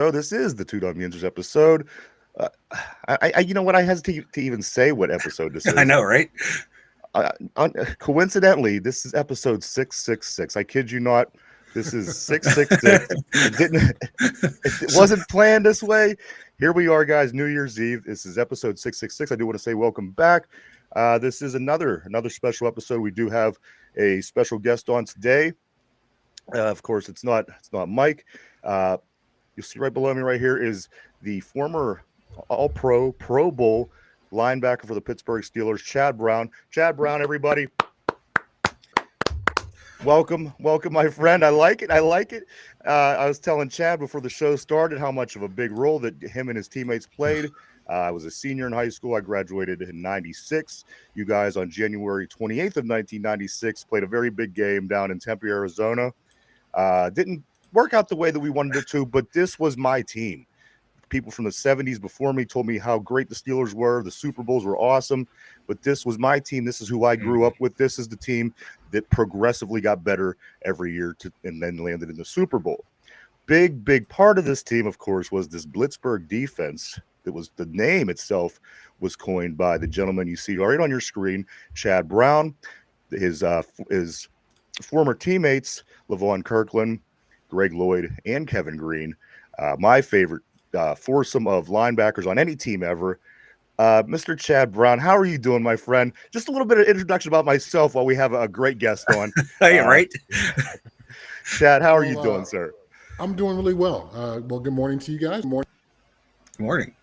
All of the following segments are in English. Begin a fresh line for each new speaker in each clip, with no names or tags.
So this is the Two Dum Yinzers episode. Uh, you know what? I hesitate to even say what episode this
I
is.
know, right?
Coincidentally, this is episode 666. I kid you not. This is 666. It didn't. It wasn't planned this way. Here we are, guys. New Year's Eve. This is episode 666. I do want to say welcome back. This is another special episode. We do have a special guest on today. Of course, it's not Mike. You'll see right below me right here is the former All-Pro, Pro Bowl linebacker for the Pittsburgh Steelers, Chad Brown. Chad Brown, everybody. Welcome, my friend. I like it. I was telling Chad before the show started how much of a big role that him and his teammates played. I was a senior in high school. I graduated in 96. You guys on January 28th of 1996 played a very big game down in Tempe, Arizona. Didn't work out the way that we wanted it to, but this was my team. People from the 70s before me told me how great the Steelers were. The Super Bowls were awesome, but this was my team. This is who I grew up with. This is the team that progressively got better every year and then landed in the Super Bowl. Big part of this team, of course, was this Blitzburgh defense. That was the name itself was coined by the gentleman you see right on your screen, Chad Brown. His former teammates, LaVon Kirkland, Greg Lloyd, and Kevin Green. My favorite foursome of linebackers on any team ever. Mr. Chad Brown, how are you doing, my friend? Just a little bit of introduction about myself while we have a great guest on.
Right?
Chad, how are you doing, sir?
I'm doing really well. Well, good morning to you guys.
Morning.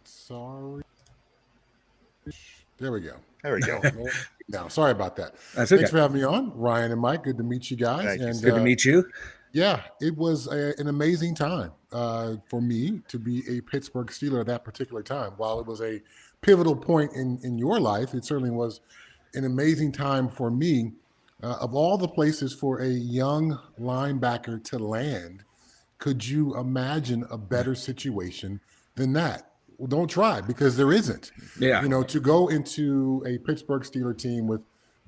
Sorry. There we go. Now, sorry about that.
That's okay.
Thanks for having me on, Ryan and Mike. Good to meet you guys.
Thank you.
And
Good to meet you.
Yeah, it was an amazing time for me to be a Pittsburgh Steeler at that particular time. While it was a pivotal point in your life, it certainly was an amazing time for me. Of all the places for a young linebacker to land, could you imagine a better situation than that? Well, don't try, because there isn't.
Yeah.
You know, to go into a Pittsburgh Steeler team with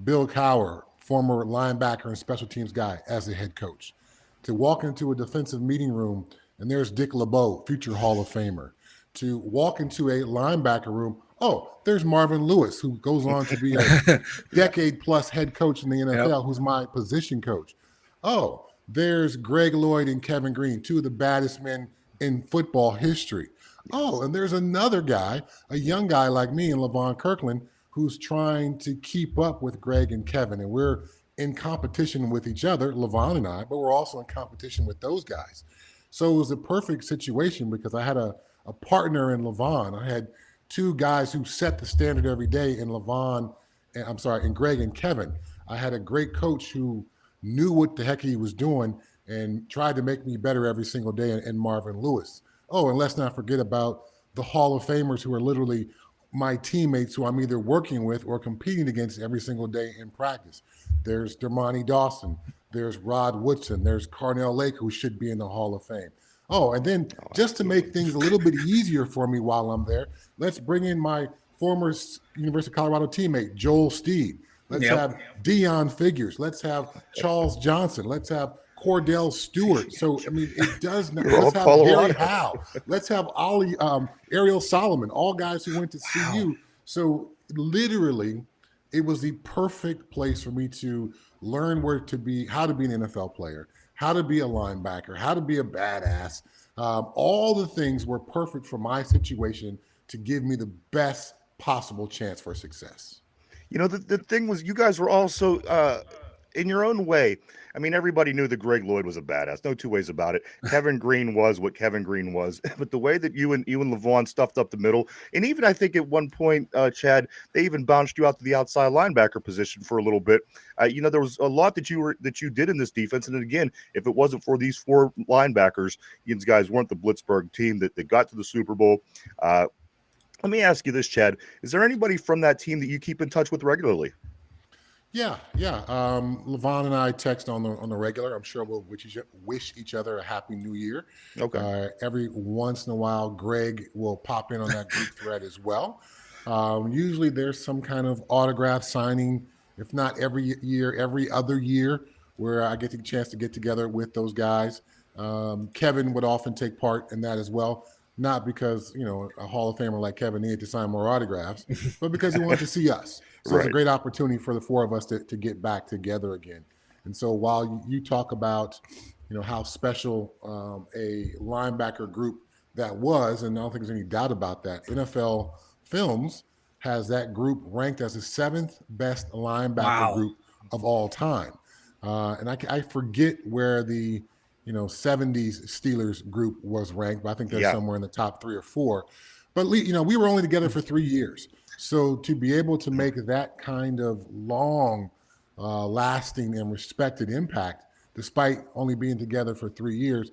Bill Cowher, former linebacker and special teams guy, as the head coach, to walk into a defensive meeting room and there's Dick LeBeau, future Hall of Famer, to walk into a linebacker room, oh, there's Marvin Lewis, who goes on to be a decade-plus head coach in the NFL, who's my position coach. Oh, there's Greg Lloyd and Kevin Green, two of the baddest men in football history. Oh, and there's another guy, a young guy like me and LaVon Kirkland, who's trying to keep up with Greg and Kevin. And we're in competition with each other, LaVon and I, but we're also in competition with those guys. So it was a perfect situation because I had a partner in LaVon. I had two guys who set the standard every day in in Greg and Kevin. I had a great coach who knew what the heck he was doing and tried to make me better every single day in Marvin Lewis. Oh, and let's not forget about the Hall of Famers who are literally my teammates who I'm either working with or competing against every single day in practice. There's Dermontti Dawson. There's Rod Woodson. There's Carnell Lake, who should be in the Hall of Fame. Oh, and then just to make things a little bit easier for me while I'm there, let's bring in my former University of Colorado teammate, Joel Steed. Let's have Deion Figures. Let's have Charles Johnson. Let's have Cordell Stewart. So, I mean, it does not. Let's have Gary Howe. Let's have Ariel Solomon, all guys who went to CU. So, literally, it was the perfect place for me to learn how to be an NFL player, how to be a linebacker, how to be a badass. All the things were perfect for my situation to give me the best possible chance for success.
You know, the thing was, you guys were also, in your own way. I mean, everybody knew that Greg Lloyd was a badass. No two ways about it. Kevin Green was what Kevin Green was. But the way that you and LaVon stuffed up the middle, and even I think at one point, Chad, they even bounced you out to the outside linebacker position for a little bit. You know, there was a lot that you did in this defense. And again, if it wasn't for these four linebackers, these guys weren't the Blitzburgh team that got to the Super Bowl. Let me ask you this, Chad. Is there anybody from that team that you keep in touch with regularly?
Yeah. LaVon and I text on the regular. I'm sure we'll wish each other a happy new year.
Okay.
Every once in a while, Greg will pop in on that group thread as well. Usually there's some kind of autograph signing, if not every year, every other year, where I get the chance to get together with those guys. Kevin would often take part in that as well, not because a Hall of Famer like Kevin needed to sign more autographs, but because he wanted to see us. So it's a
Right.
great opportunity for the four of us to get back together again. And so while you talk about how special a linebacker group that was, and I don't think there's any doubt about that, NFL Films has that group ranked as the 7th best linebacker
Wow.
group of all time. And I forget where the 70s Steelers group was ranked, but I think they're
Yeah.
somewhere in the top 3 or 4. But we were only together for 3 years, so to be able to make that kind of long, lasting and respected impact, despite only being together for 3 years,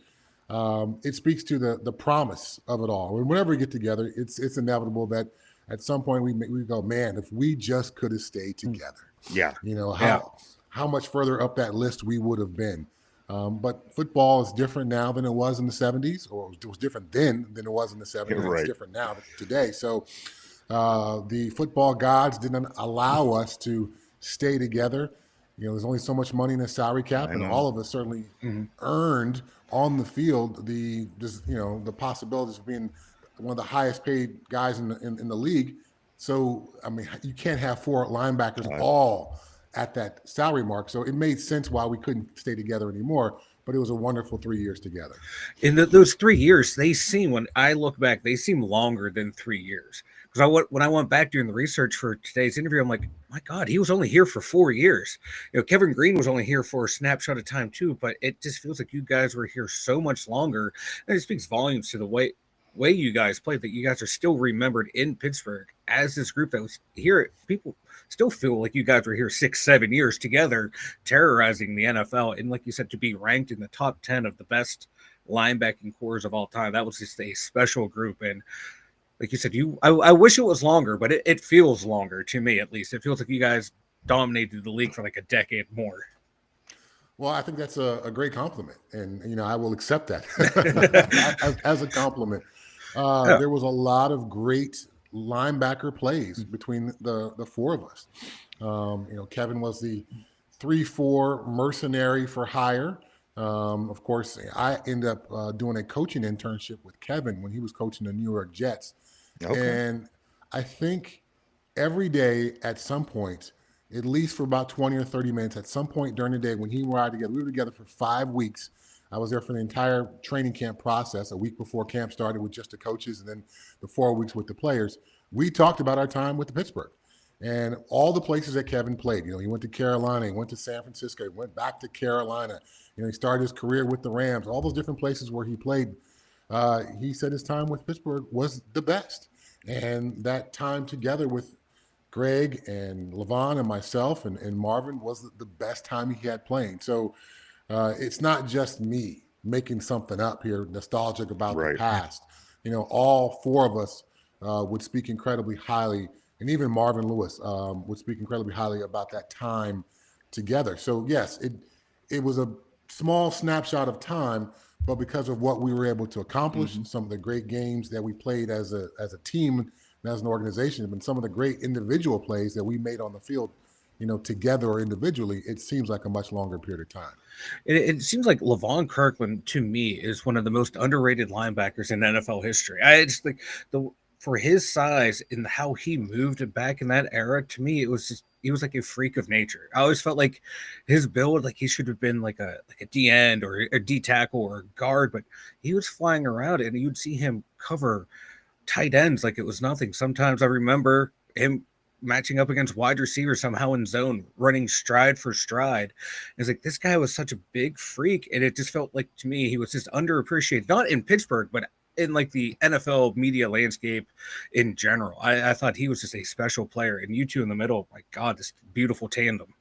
it speaks to the promise of it all. And whenever we get together, it's inevitable that at some point we go, man, if we just could have stayed together,
Yeah.
how much further up that list we would have been. But football is different now than it was in the 70s, or it was different then than it was in the 70s.
Right.
It's different now today. So the football gods didn't allow us to stay together. There's only so much money in the salary cap, and all of us certainly earned on the field the possibilities of being one of the highest paid guys in the league. So, I mean, you can't have 4 linebackers all at that salary mark. So it made sense why we couldn't stay together anymore. But it was a wonderful 3 years together.
In those 3 years, when I look back, they seem longer than 3 years. Because when I went back during the research for today's interview, I'm like, my God, he was only here for 4 years. Kevin Green was only here for a snapshot of time too, but it just feels like you guys were here so much longer. And it speaks volumes to the way you guys played, that you guys are still remembered in Pittsburgh as this group that was here. People still feel like you guys were here 6-7 years together, terrorizing the NFL. And like you said, to be ranked in the top 10 of the best linebacking cores of all time, that was just a special group. And like you said, I wish it was longer, but it feels longer to me, at least. It feels like you guys dominated the league for like a decade more.
Well, I think that's a great compliment, and I will accept that as a compliment. There was a lot of great linebacker plays between the four of us. Kevin was the 3-4 mercenary for hire. Of course, I ended up doing a coaching internship with Kevin when he was coaching the New York Jets.
Okay.
And I think every day at some point, at least for about 20 or 30 minutes, at some point during the day when he and I were together, we were together for 5 weeks. I was there for the entire training camp process, a week before camp started with just the coaches, and then the 4 weeks with the players. We talked about our time with the Pittsburgh and all the places that Kevin played. He went to Carolina, he went to San Francisco, he went back to Carolina. He started his career with the Rams, all those different places where he played. He said his time with Pittsburgh was the best. And that time together with Greg and Levon and myself and Marvin was the best time he had playing. So it's not just me making something up here, nostalgic about the past. All 4 of us would speak incredibly highly, and even Marvin Lewis would speak incredibly highly about that time together. So yes, it was a small snapshot of time, but because of what we were able to accomplish, some of the great games that we played as a team and as an organization, and some of the great individual plays that we made on the field, together or individually, it seems like a much longer period of time.
It seems like Levon Kirkland, to me, is one of the most underrated linebackers in NFL history. I just think for his size and how he moved back in that era, to me, he was like a freak of nature. I always felt like his build, like he should have been like a D end or a D tackle or a guard, but he was flying around and you'd see him cover tight ends like it was nothing. Sometimes I remember him matching up against wide receivers somehow in zone, running stride for stride. It's like, this guy was such a big freak, and it just felt like, to me, he was just underappreciated, not in Pittsburgh, but in like the NFL media landscape in general. I thought he was just a special player, and you two in the middle, my God, this beautiful tandem.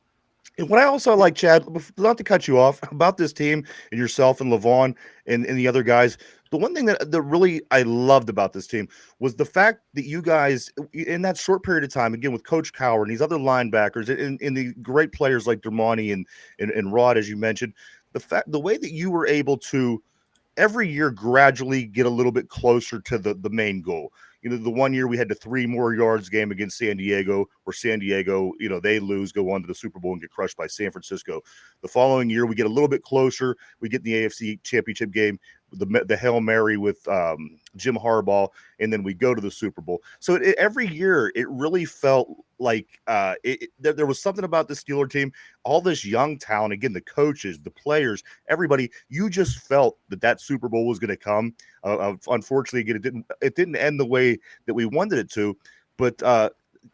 And what I also like, Chad, not to cut you off, about this team and yourself and Levon and the other guys, the one thing that really I loved about this team was the fact that you guys, in that short period of time, again, with Coach Cowher and these other linebackers and the great players like Dermonti and Rod, as you mentioned, the way that you were able to every year gradually get a little bit closer to the main goal. The 1 year we had the 3 more yards game against San Diego, where San Diego, they lose, go on to the Super Bowl and get crushed by San Francisco. The following year we get a little bit closer. We get in the AFC Championship game, the Hail Mary with Jim Harbaugh, and then we go to the Super Bowl. So every year it really felt like there was something about the Steeler team, all this young talent, again, the coaches, the players, everybody, you just felt that Super Bowl was going to come. Unfortunately, again, it didn't end the way that we wanted it to, but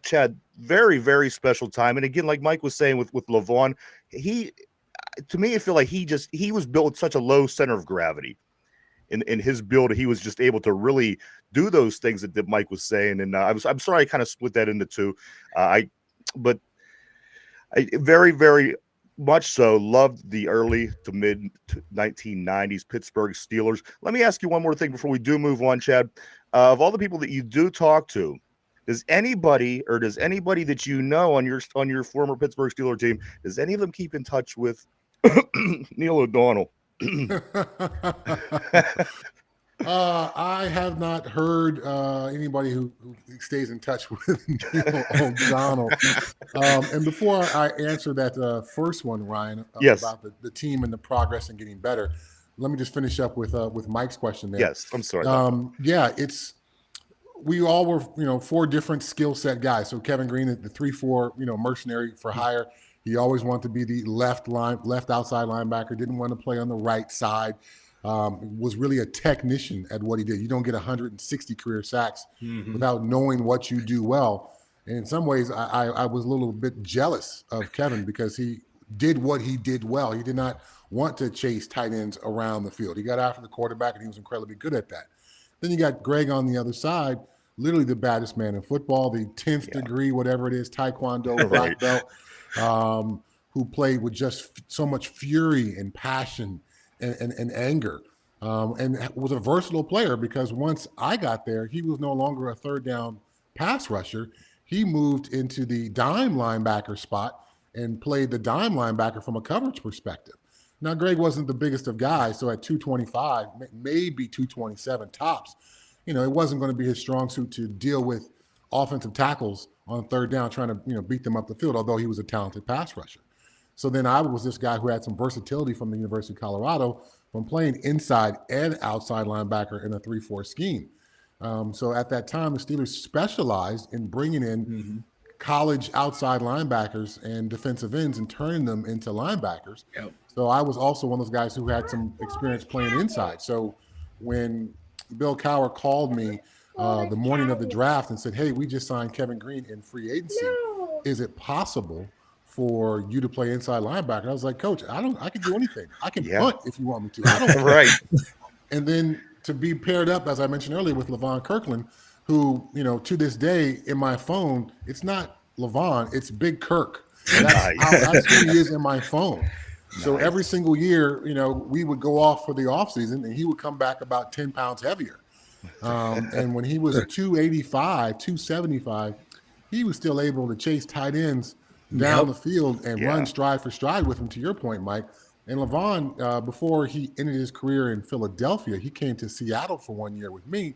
Chad, very, very special time. And again, like Mike was saying with LeVon, to me, I feel like he was built with such a low center of gravity. In his build, he was just able to really do those things that Mike was saying. And I'm sorry I kind of split that into two. But I very, very much so loved the early to mid 1990s Pittsburgh Steelers. Let me ask you one more thing before we do move on, Chad. Of all the people that you do talk to, does anybody that you know on your former Pittsburgh Steelers team, does any of them keep in touch with Neil O'Donnell?
I have not heard anybody who stays in touch with Neil O'Donnell. And before I answer that first one, Ryan,
yes,
about the team and the progress and getting better, let me just finish up with Mike's question there.
Yes, I'm sorry.
Yeah, we all were 4 different skill set guys. So Kevin Green, the 3-4 mercenary for hire. He always wanted to be the left outside linebacker, didn't want to play on the right side, was really a technician at what he did. You don't get 160 career sacks without knowing what you do well. And in some ways, I was a little bit jealous of Kevin because he did what he did well. He did not want to chase tight ends around the field. He got after the quarterback, and he was incredibly good at that. Then you got Greg on the other side, literally the baddest man in football, the 10th degree, whatever it is, Taekwondo, black belt. Who played with just so much fury and passion and anger, and was a versatile player because once I got there, he was no longer a third down pass rusher. He moved into the dime linebacker spot and played the dime linebacker from a coverage perspective. Now, Greg wasn't the biggest of guys, so at 225, maybe 227 tops, it wasn't going to be his strong suit to deal with offensive tackles on third down, trying to beat them up the field, although he was a talented pass rusher. So then I was this guy who had some versatility from the University of Colorado from playing inside and outside linebacker in a 3-4 scheme. So at that time, the Steelers specialized in bringing in college outside linebackers and defensive ends and turning them into linebackers. Yep. So I was also one of those guys who had some experience playing inside. So when Bill Cowher called me the morning of the draft and said, "Hey, we just signed Kevin Green in free agency. Is it possible for you to play inside linebacker?" I was like, "Coach, I can do anything. I can punt if you want me to. I don't
right."
And then to be paired up, as I mentioned earlier, with LeVon Kirkland, who, to this day in my phone, it's not LeVon, it's Big Kirk. That's who he is in my phone. Nice. So every single year, we would go off for the offseason and he would come back about 10 pounds heavier. And when he was 285, 275, he was still able to chase tight ends down the field and run stride for stride with him, to your point, Mike. And LeVon, before he ended his career in Philadelphia, he came to Seattle for 1 year with me.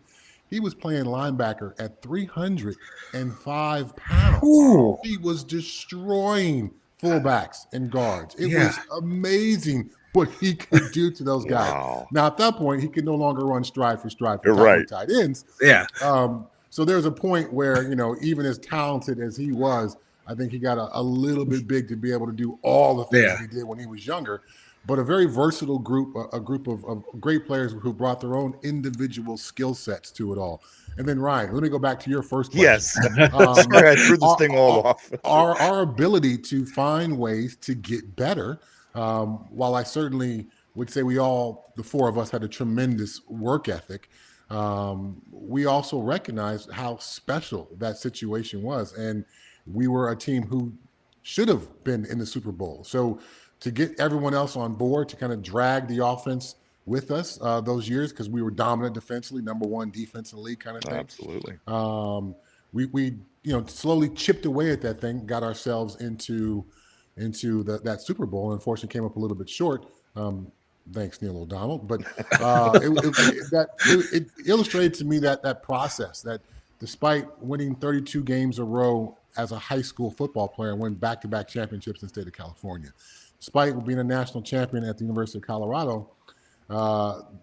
He was playing linebacker at 305 pounds. Ooh. He was destroying fullbacks and guards. It was amazing what he could do to those guys. Wow. Now, at that point, he could no longer run stride for stride for tight ends.
Yeah.
So there's a point where, even as talented as he was, I think he got a little bit big to be able to do all the things he did when he was younger. But a very versatile group, a group of great players who brought their own individual skill sets to it all. And then, Ryan, let me go back to your first question.
Yes. Sorry, I threw this thing all off.
Our ability to find ways to get better, while I certainly would say the 4 of us had a tremendous work ethic, we also recognized how special that situation was. And we were a team who should have been in the Super Bowl. So to get everyone else on board, to kind of drag the offense with us those years, because we were dominant defensively, number 1 defense in the league kind of thing.
Absolutely.
We slowly chipped away at that thing, got ourselves into that Super Bowl, and unfortunately came up a little bit short. Thanks, Neil O'Donnell. But it illustrated to me that process, that despite winning 32 games a row as a high school football player, win back-to-back championships in the state of California, despite being a national champion at the University of Colorado,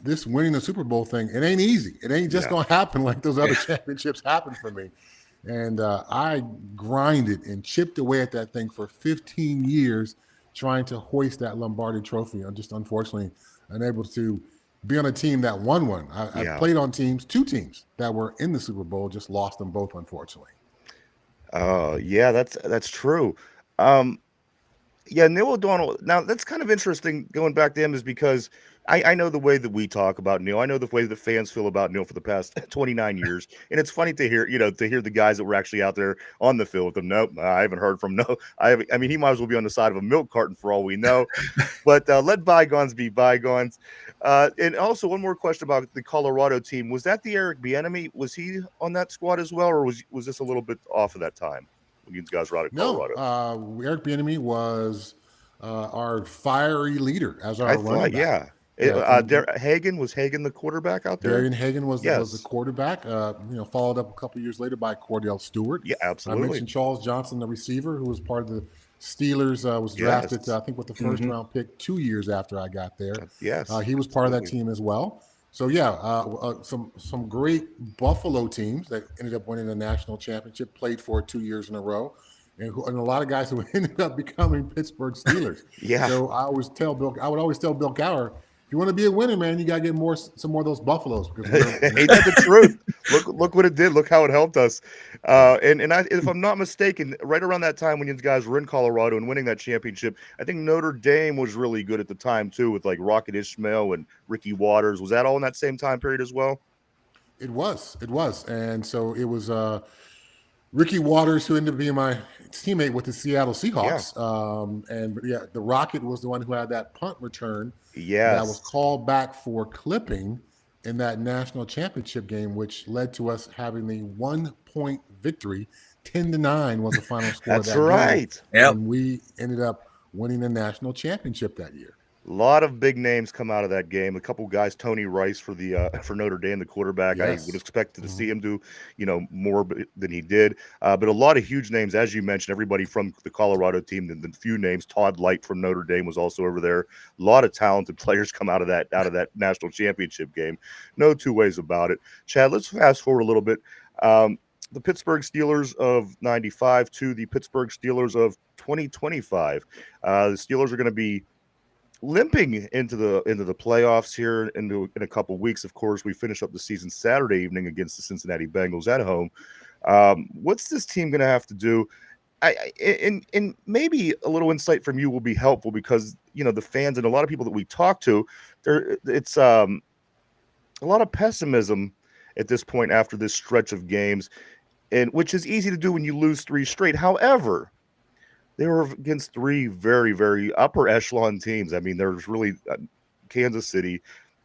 this winning the Super Bowl thing, it ain't easy. It ain't just going to happen like those other championships happened for me. And I grinded and chipped away at that thing for 15 years, trying to hoist that Lombardi trophy. I'm just unfortunately unable to be on a team that won one. I played on two teams that were in the Super Bowl, just lost them both, unfortunately.
Yeah, that's true. Yeah, Neil O'Donnell. Now that's kind of interesting going back to him, is because I know the way that we talk about Neil. I know the way that fans feel about Neil for the past 29 years, and it's funny to hear the guys that were actually out there on the field with him. Nope, I haven't heard from no. I mean, he might as well be on the side of a milk carton for all we know. But let bygones be bygones. And also one more question about the Colorado team. Was that the Eric Bieniemy? Was he on that squad as well, or was this a little bit off of that time when you guys were out of Colorado?
No, Eric Bieniemy was our fiery leader as our running back.
Yeah. Hagen the quarterback out there?
Darian Hagen was the quarterback. Followed up a couple years later by Cordell Stewart.
Yeah, absolutely.
I mentioned Charles Johnson, the receiver, who was part of the Steelers, was drafted, I think, with the first round pick 2 years after I got there.
Yes,
he was part of that team as well. So some great Buffalo teams that ended up winning the national championship, played for it 2 years in a row. And a lot of guys who ended up becoming Pittsburgh Steelers.
Yeah.
So I would always tell Bill Cowher, if you want to be a winner, man, you got to get some more of those Buffaloes. Because
ain't that the truth? Look what it did. Look how it helped us. If I'm not mistaken, right around that time when you guys were in Colorado and winning that championship, I think Notre Dame was really good at the time too, with like Rocket Ismail and Ricky Waters. Was that all in that same time period as well?
It was. And so it was Ricky Waters, who ended up being my teammate with the Seattle Seahawks. The Rocket was the one who had that punt return that was called back for clipping in that national championship game, which led to us having the 1-point victory. 10-9 was the final score.
That's right.
Yep. And we ended up winning the national championship that year.
A lot of big names come out of that game. A couple guys, Tony Rice for Notre Dame, the quarterback. Yes. I would expect to see him do, more than he did. But a lot of huge names, as you mentioned, everybody from the Colorado team. The few names, Todd Light from Notre Dame was also over there. A lot of talented players come out of that national championship game. No two ways about it. Chad, let's fast forward a little bit. The Pittsburgh Steelers of '95 to the Pittsburgh Steelers of 2025. The Steelers are going to be limping into the playoffs here in a couple of weeks. Of course, we finish up the season Saturday evening against the Cincinnati Bengals at home. What's this team going to have to do? And maybe a little insight from you will be helpful, because the fans and a lot of people that we talk to, it's a lot of pessimism at this point after this stretch of games, and which is easy to do when you lose 3 straight. However, they were against 3 very, very upper echelon teams. I mean, there's really Kansas City,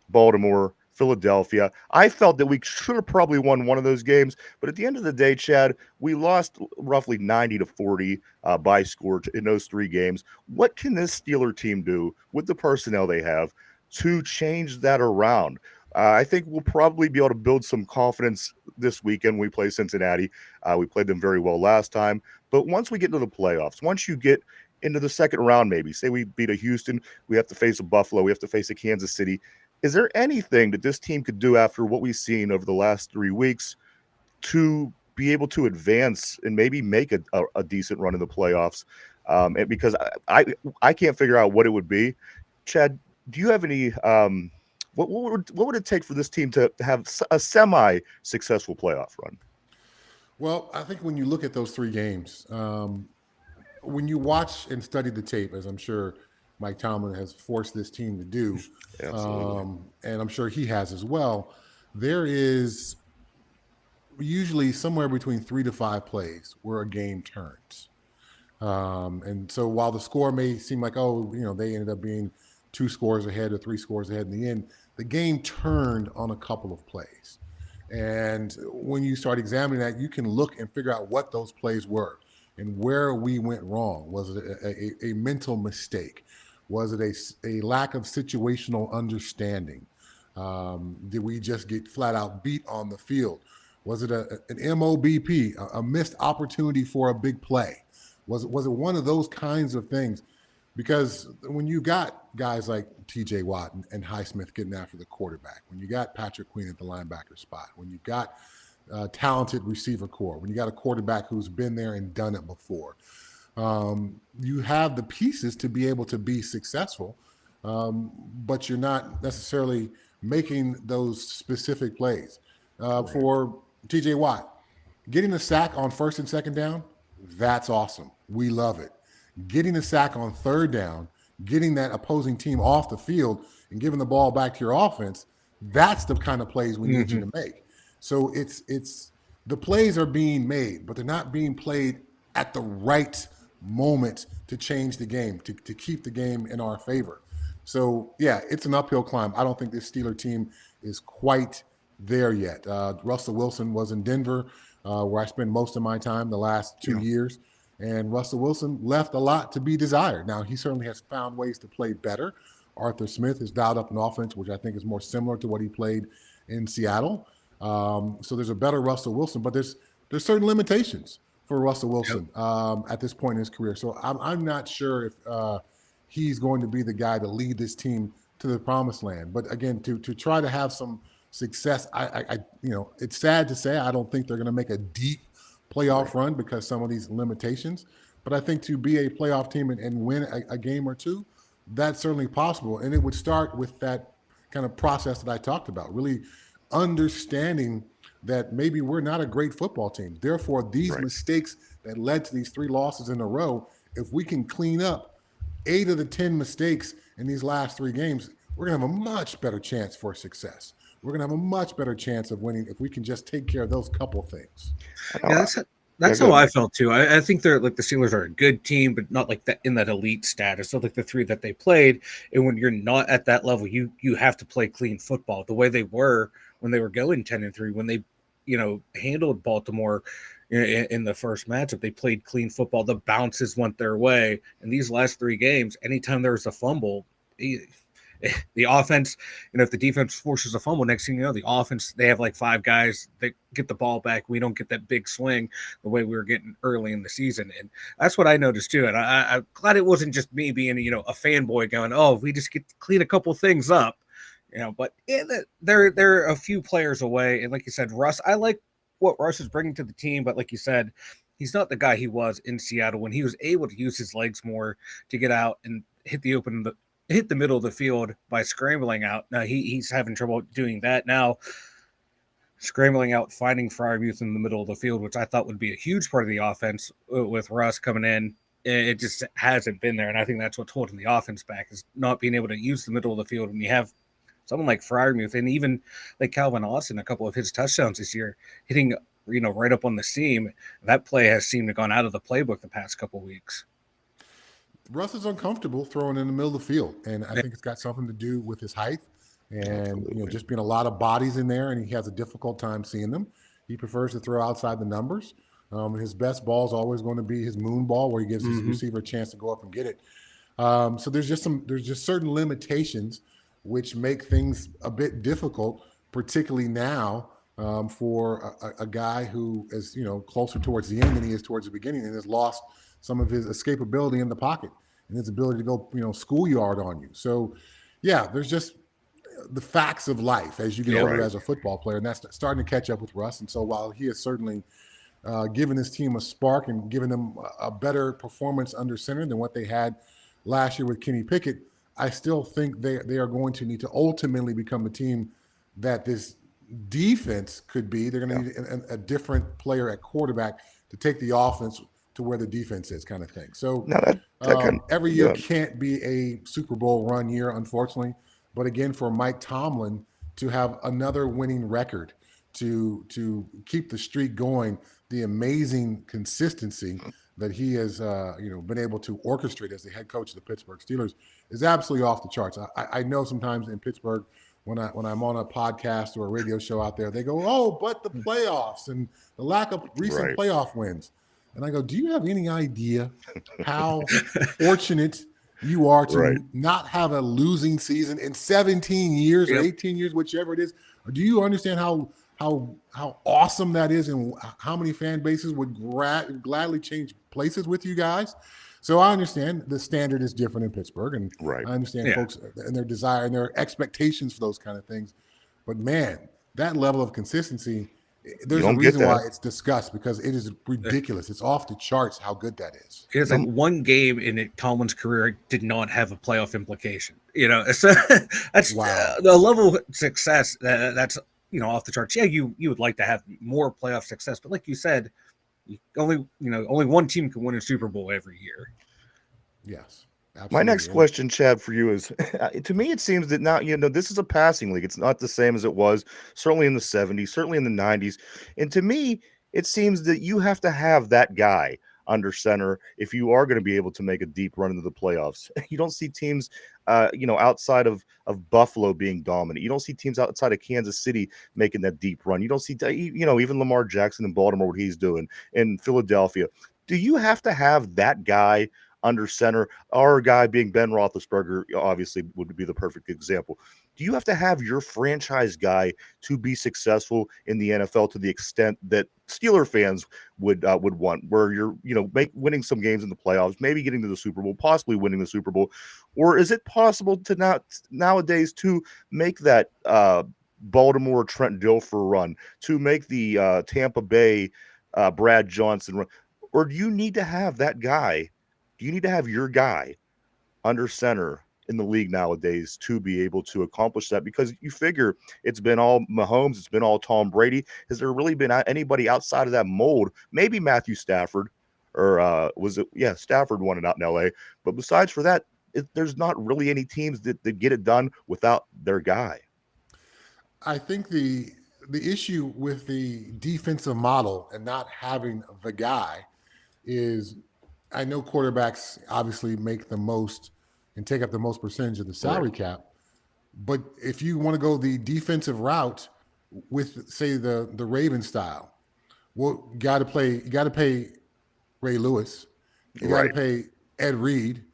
Baltimore, Philadelphia. I felt that we should have probably won one of those games, but at the end of the day, Chad, we lost roughly 90-40 by score in those 3 games. What can this Steeler team do with the personnel they have to change that around? I think we'll probably be able to build some confidence this weekend when we play Cincinnati. We played them very well last time. But once we get into the playoffs, once you get into the second round, maybe, say we beat a Houston, we have to face a Buffalo, we have to face a Kansas City. Is there anything that this team could do after what we've seen over the last 3 weeks to be able to advance and maybe make a decent run in the playoffs? And because I can't figure out what it would be. Chad, do you have any what would it take for this team to have a semi-successful playoff run?
Well, I think when you look at those 3 games, when you watch and study the tape, as I'm sure Mike Tomlin has forced this team to do, and I'm sure he has as well, there is usually somewhere between 3 to 5 plays where a game turns. And so while the score may seem like, they ended up being 2 scores ahead or 3 scores ahead in the end, the game turned on a couple of plays. And when you start examining that, you can look and figure out what those plays were and where we went wrong. Was it a mental mistake? Was it a lack of situational understanding? Did we just get flat out beat on the field? Was it an MOBP, a missed opportunity for a big play? Was it one of those kinds of things? Because when you got guys like T.J. Watt and Highsmith getting after the quarterback, when you got Patrick Queen at the linebacker spot, when you got talented receiver core, when you got a quarterback who's been there and done it before, you have the pieces to be able to be successful, but you're not necessarily making those specific plays. For T.J. Watt, getting a sack on first and second down, that's awesome. We love it. Getting a sack on third down, getting that opposing team off the field and giving the ball back to your offense, that's the kind of plays we need you to make. So it's the plays are being made, but they're not being played at the right moment to change the game, to keep the game in our favor. So, yeah, it's an uphill climb. I don't think this Steeler team is quite there yet. Russell Wilson was in Denver, where I spent most of my time the last 2 years. And Russell Wilson left a lot to be desired. Now, he certainly has found ways to play better. Arthur Smith has dialed up an offense, which I think is more similar to what he played in Seattle. So there's a better Russell Wilson, but there's certain limitations for Russell Wilson at this point in his career. So I'm not sure if he's going to be the guy to lead this team to the promised land. But again, to try to have some success, I it's sad to say I don't think they're going to make a deep playoff run because some of these limitations. But I think to be a playoff team and win a game or two, that's certainly possible. And it would start with that kind of process that I talked about, really understanding that maybe we're not a great football team. Therefore, these mistakes that led to these 3 losses in a row, if we can clean up 8 of the 10 mistakes in these last 3 games, we're going to have a much better chance for success. We're going to have a much better chance of winning if we can just take care of those couple things.
Yeah, that's how I felt too. I think they're like the Steelers are a good team, but not like that in that elite status. So like the 3 that they played, and when you're not at that level, you have to play clean football the way they were when they were going 10-3, when they handled Baltimore in the first matchup. They played clean football. The bounces went their way. In these last 3 games, anytime there was a fumble, the offense, if the defense forces a fumble, next thing you know, the offense, they have like 5 guys that get the ball back. We don't get that big swing the way we were getting early in the season. And that's what I noticed too. And I'm glad it wasn't just me being, a fanboy going, oh, if we just get to clean a couple things up, but they're a few players away. And like you said, Russ, I like what Russ is bringing to the team, but like you said, he's not the guy he was in Seattle when he was able to use his legs more to get out and hit the middle of the field by scrambling out. Now he's having trouble doing that now. Scrambling out, finding Freiermuth in the middle of the field, which I thought would be a huge part of the offense with Russ coming in. It just hasn't been there, and I think that's what's holding the offense back is not being able to use the middle of the field. When you have someone like Freiermuth and even like Calvin Austin, a couple of his touchdowns this year, hitting right up on the seam, that play has seemed to have gone out of the playbook the past couple of weeks.
Russ is uncomfortable throwing in the middle of the field, and I think it's got something to do with his height and just being a lot of bodies in there, and he has a difficult time seeing them. He prefers to throw outside the numbers. His best ball is always going to be his moon ball, where he gives his receiver a chance to go up and get it. So there's just certain limitations which make things a bit difficult, particularly now for a guy who is closer towards the end than he is towards the beginning, and has lost some of his escapability in the pocket and his ability to go, schoolyard on you. So, yeah, there's just the facts of life as you get older as a football player, and that's starting to catch up with Russ. And so while he has certainly given his team a spark and given them a better performance under center than what they had last year with Kenny Pickett, I still think they are going to need to ultimately become a team that this defense could be. They're going to need a different player at quarterback to take the offense to where the defense is, kind of thing. So every year can't be a Super Bowl run year, unfortunately. But again, for Mike Tomlin to have another winning record, to keep the streak going, the amazing consistency that he has been able to orchestrate as the head coach of the Pittsburgh Steelers is absolutely off the charts. I know sometimes in Pittsburgh, when I'm on a podcast or a radio show out there, they go, oh, but the playoffs and the lack of recent playoff wins. And I go, do you have any idea how fortunate you are to
Right.
not have a losing season in 17 years or 18 years, whichever it is. Do you understand how awesome that is, and how many fan bases would gladly change places with you guys? So I understand the standard is different in Pittsburgh, and
Right.
I understand folks and their desire and their expectations for those kind of things. But man, that level of consistency, there's a
don't get
reason why
that.
it's discussed, because it is ridiculous. It's off the charts how good that is.
It's like one game in Tomlin's career did not have a playoff implication. So that's
Wow.
the level of success that's off the charts. Yeah, you would like to have more playoff success, but like you said, only one team can win a Super Bowl every year.
Yes.
My next
Absolutely.
question, Chad, for you is, to me, it seems that now, this is a passing league. It's not the same as it was, certainly in the 70s, certainly in the 90s. And to me, it seems that you have to have that guy under center if you are going to be able to make a deep run into the playoffs. You don't see teams, outside of Buffalo being dominant. You don't see teams outside of Kansas City making that deep run. You don't see, even Lamar Jackson in Baltimore, what he's doing, in Philadelphia. Do you have to have that guy under center? Our guy being Ben Roethlisberger obviously would be the perfect example. Do you have to have your franchise guy to be successful in the NFL to the extent that Steeler fans would want, where you're winning some games in the playoffs, maybe getting to the Super Bowl, possibly winning the Super Bowl? Or is it possible to nowadays to make that Baltimore Trent Dilfer run, to make the Tampa Bay Brad Johnson run? Or do you need to have that guy? Do you need to have your guy under center in the league nowadays to be able to accomplish that? Because you figure it's been all Mahomes, it's been all Tom Brady. Has there really been anybody outside of that mold? Maybe Matthew Stafford, or was it? Yeah, Stafford won it out in LA. But besides for that, there's not really any teams that get it done without their guy.
I think the issue with the defensive model and not having the guy is, I know quarterbacks obviously make the most and take up the most percentage of the salary cap, but if you want to go the defensive route with, say, the Ravens style, well, you got to pay Ray Lewis, you got to pay Ed Reed,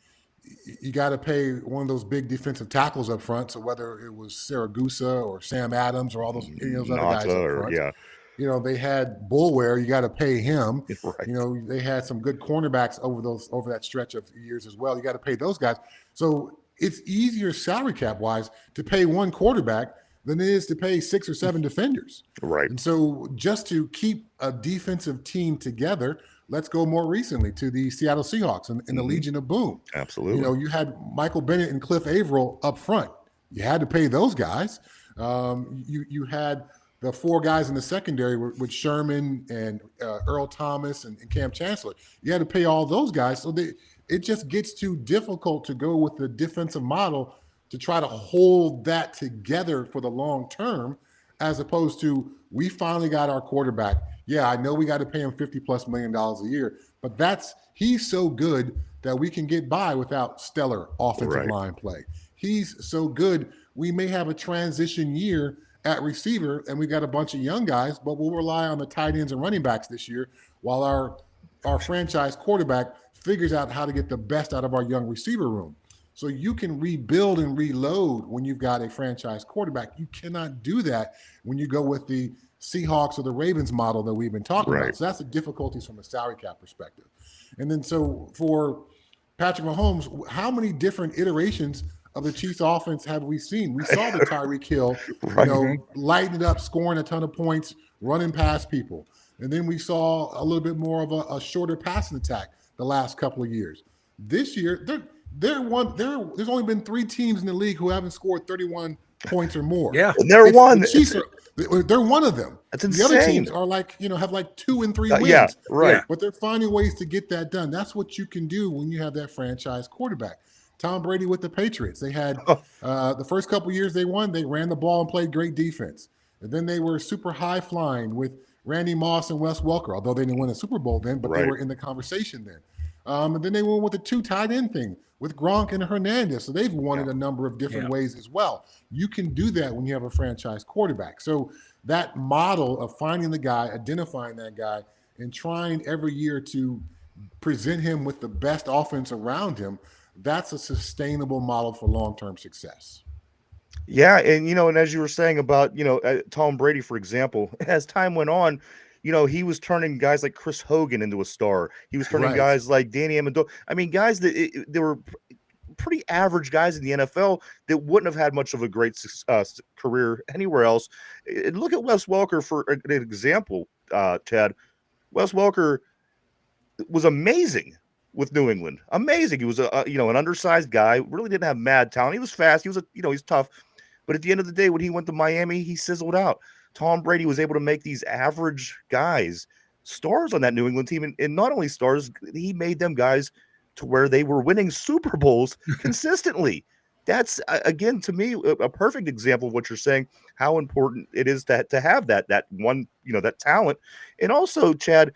you got to pay one of those big defensive tackles up front. So whether it was Saragusa or Sam Adams or all those, those other guys up front, they had Bullware. You got to pay him.
Right.
They had some good cornerbacks over that stretch of years as well. You got to pay those guys. So it's easier salary cap wise to pay one quarterback than it is to pay 6 or 7 defenders.
Right.
And so just to keep a defensive team together, let's go more recently to the Seattle Seahawks and the Legion of Boom.
Absolutely.
You had Michael Bennett and Cliff Averill up front. You had to pay those guys. You had the 4 guys in the secondary with Sherman and Earl Thomas and Cam Chancellor. You had to pay all those guys. So it just gets too difficult to go with the defensive model to try to hold that together for the long term, as opposed to, we finally got our quarterback. Yeah, I know we got to pay him $50+ million a year, but he's so good that we can get by without stellar offensive line play. He's so good, we may have a transition year at receiver, and we got a bunch of young guys, but we'll rely on the tight ends and running backs this year, while our franchise quarterback figures out how to get the best out of our young receiver room. So you can rebuild and reload when you've got a franchise quarterback. You cannot do that when you go with the Seahawks or the Ravens model that we've been talking about. So that's the difficulties from a salary cap perspective. And then so for Patrick Mahomes, how many different iterations of the Chiefs offense have we seen? We saw the Tyreek Hill, lighting it up, scoring a ton of points, running past people. And then we saw a little bit more of a shorter passing attack the last couple of years. This year, there's only been 3 teams in the league who haven't scored 31 points or more.
Yeah,
and they're one.
The Chiefs they're one of them.
That's insane.
The other teams are have like 2 and 3 wins.
Yeah, right.
But they're finding ways to get that done. That's what you can do when you have that franchise quarterback. Tom Brady with the Patriots. They had the first couple of years they won, they ran the ball and played great defense. And then they were super high flying with Randy Moss and Wes Welker, although they didn't win a Super Bowl then, but they were in the conversation then. And then they went with the 2 tight end thing with Gronk and Hernandez. So they've won it a number of different ways as well. You can do that when you have a franchise quarterback. So that model of finding the guy, identifying that guy, and trying every year to present him with the best offense around him, that's a sustainable model for long-term success.
Yeah, and and as you were saying about Tom Brady, for example, as time went on, he was turning guys like Chris Hogan into a star. He was turning
Right.
guys like Danny Amendola. I mean, guys that they were pretty average guys in the NFL that wouldn't have had much of a great career anywhere else. And look at Wes Welker for an example, Chad. Wes Welker was amazing with New England. Amazing. He was an undersized guy. Really didn't have mad talent. He was fast. He was he's tough. But at the end of the day, when he went to Miami, he sizzled out. Tom Brady was able to make these average guys stars on that New England team, and not only stars, he made them guys to where they were winning Super Bowls consistently. That's again, to me, a perfect example of what you're saying. How important it is to have that one, that talent, and also, Chad,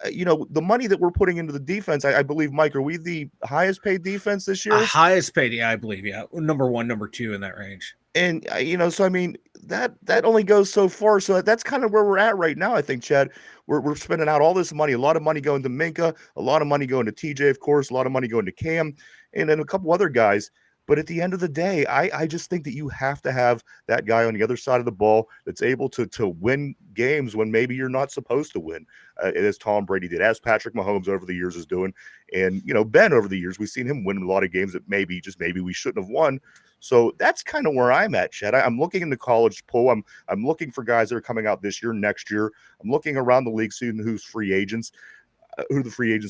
the money that we're putting into the defense. I believe, Mike, are we the highest paid defense this year?
Highest paid, yeah, I believe, yeah, number 1, number 2 in that range.
And so I mean that only goes so far. So that's kind of where we're at right now. I think, Chad, we're spending out all this money, a lot of money going to Minka, a lot of money going to TJ, of course, a lot of money going to Cam, and then a couple other guys. But at the end of the day, I just think that you have to have that guy on the other side of the ball that's able to win games when maybe you're not supposed to win, as Tom Brady did, as Patrick Mahomes over the years is doing, and Ben over the years, we've seen him win a lot of games that maybe we shouldn't have won. So that's kind of where I'm at, Chad. I'm looking in the college pool. I'm looking for guys that are coming out this year, next year. I'm looking around the league, seeing who the free agents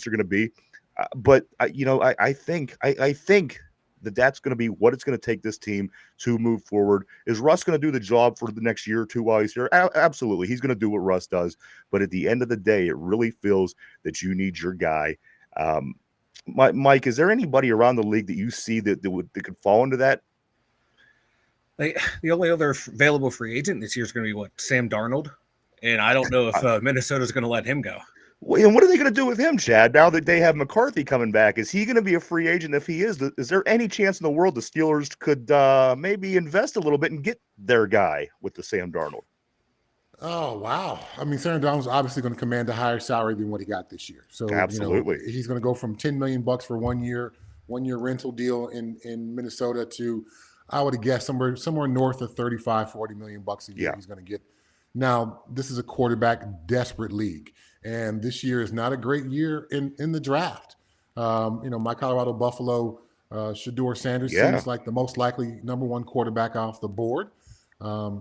are going to be. But I think that's going to be what it's going to take this team to move forward. Is Russ going to do the job for the next year or two while he's here? Absolutely, he's going to do what Russ does. But at the end of the day, it really feels that you need your guy. Mike, is there anybody around the league that you see that could fall into that?
The only other available free agent this year is going to be Sam Darnold, and I don't know if Minnesota's going to let him go.
And what are they going to do with him, Chad? Now that they have McCarthy coming back, is he going to be a free agent? If he is there any chance in the world the Steelers could maybe invest a little bit and get their guy with the Sam Darnold?
Oh, wow. I mean, Sam Darnold's obviously going to command a higher salary than what he got this year. So
absolutely,
he's going to go from $10 million for 1 year rental deal in Minnesota to, I would guess, somewhere north of $35-40 million a year. He's going to get. Now, this is a quarterback desperate league, and this year is not a great year in the draft. My Colorado Buffalo, Shedeur Sanders seems like the most likely number 1 quarterback off the board.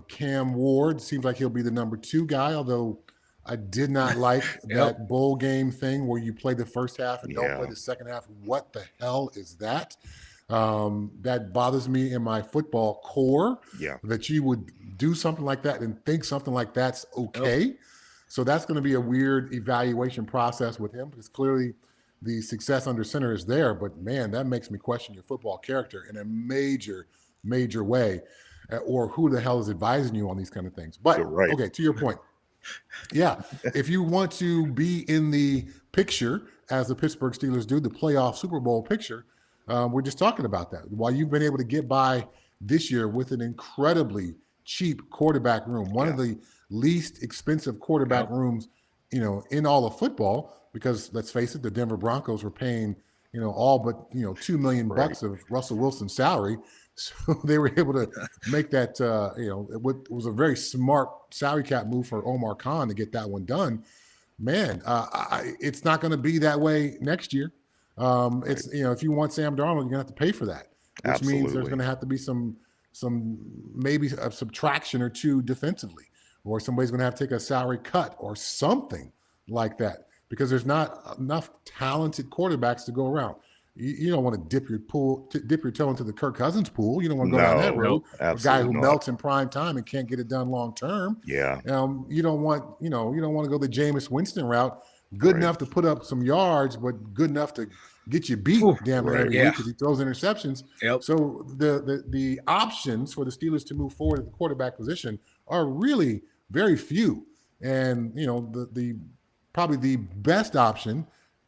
Cam Ward seems like he'll be the number 2 guy, although I did not like that bowl game thing where you play the first half and don't play the second half. What the hell is that? That bothers me in my football core, that you would do something like that and think something like that's okay. So that's going to be a weird evaluation process with him, because clearly the success under center is there. But man, that makes me question your football character in a major, major way, or who the hell is advising you on these kind of things. But okay, to your point. Yeah, if you want to be in the picture, as the Pittsburgh Steelers do, the playoff Super Bowl picture, we're just talking about that. While you've been able to get by this year with an incredibly cheap quarterback room, one of the least expensive quarterback rooms, in all of football, because let's face it, the Denver Broncos were paying, all but, $2 million bucks of Russell Wilson's salary. So they were able to make that, it was a very smart salary cap move for Omar Khan to get that one done. Man, it's not going to be that way next year. It's, if you want Sam Darnold, you're gonna have to pay for that, which means there's gonna have to be some maybe a subtraction or two defensively, or somebody's gonna have to take a salary cut or something like that, because there's not enough talented quarterbacks to go around. You don't want to dip your toe into the Kirk Cousins pool. You don't want to go down that road. A guy who melts in prime time and can't get it done long term.
Yeah.
You don't want to go the Jameis Winston route. Good enough to put up some yards, but good enough to get you beat damn near every week because he throws interceptions. So the options for the Steelers to move forward at the quarterback position are really very few. And the probably the best option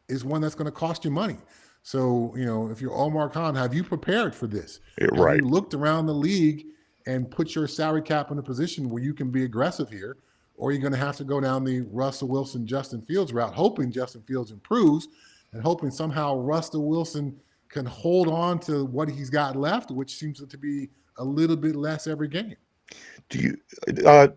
is one that's going to cost you money. So, if you're Omar Khan, have you prepared for this? Have you looked around the league and put your salary cap in a position where you can be aggressive here? Or you're going to have to go down the Russell Wilson, Justin Fields route, hoping Justin Fields improves and hoping somehow Russell Wilson can hold on to what he's got left, which seems to be a little bit less every game.
Do you? Uh,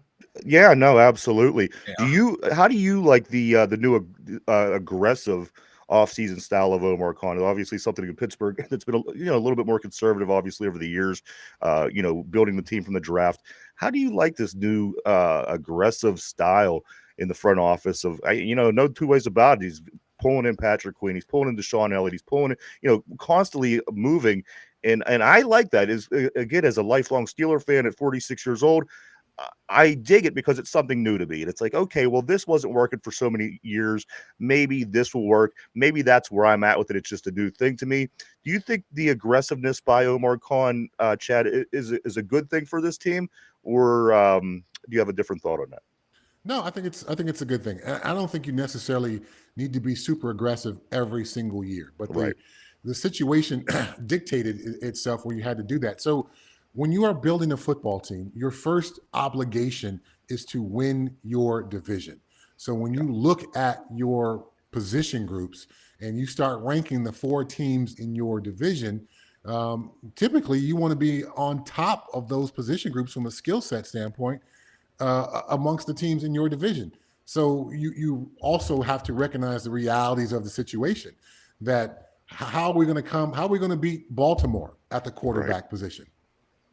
yeah, no, absolutely.
Yeah.
How do you like the new aggressive offseason style of Omar Khan? Obviously, something in Pittsburgh that's been a little bit more conservative, obviously over the years. Building the team from the draft. How do you like this new aggressive style in the front office? No two ways about it. He's pulling in Patrick Queen. He's pulling in Deshaun Elliott. He's pulling in, constantly moving. And I like that. Is again, as a lifelong Steeler fan at 46 years old, I dig it because it's something new to me. And it's like, okay, well, this wasn't working for so many years. Maybe this will work. Maybe that's where I'm at with it. It's just a new thing to me. Do you think the aggressiveness by Omar Khan, Chad, is a good thing for this team, or do you have a different thought on that?
No, I think it's a good thing. I don't think you necessarily need to be super aggressive every single year, but the situation dictated itself where you had to do that. So when you are building a football team, your first obligation is to win your division. So when you look at your position groups and you start ranking the 4 teams in your division, typically you want to be on top of those position groups from a skill set standpoint amongst the teams in your division. So you also have to recognize the realities of the situation, that how are we going to beat Baltimore at the quarterback position?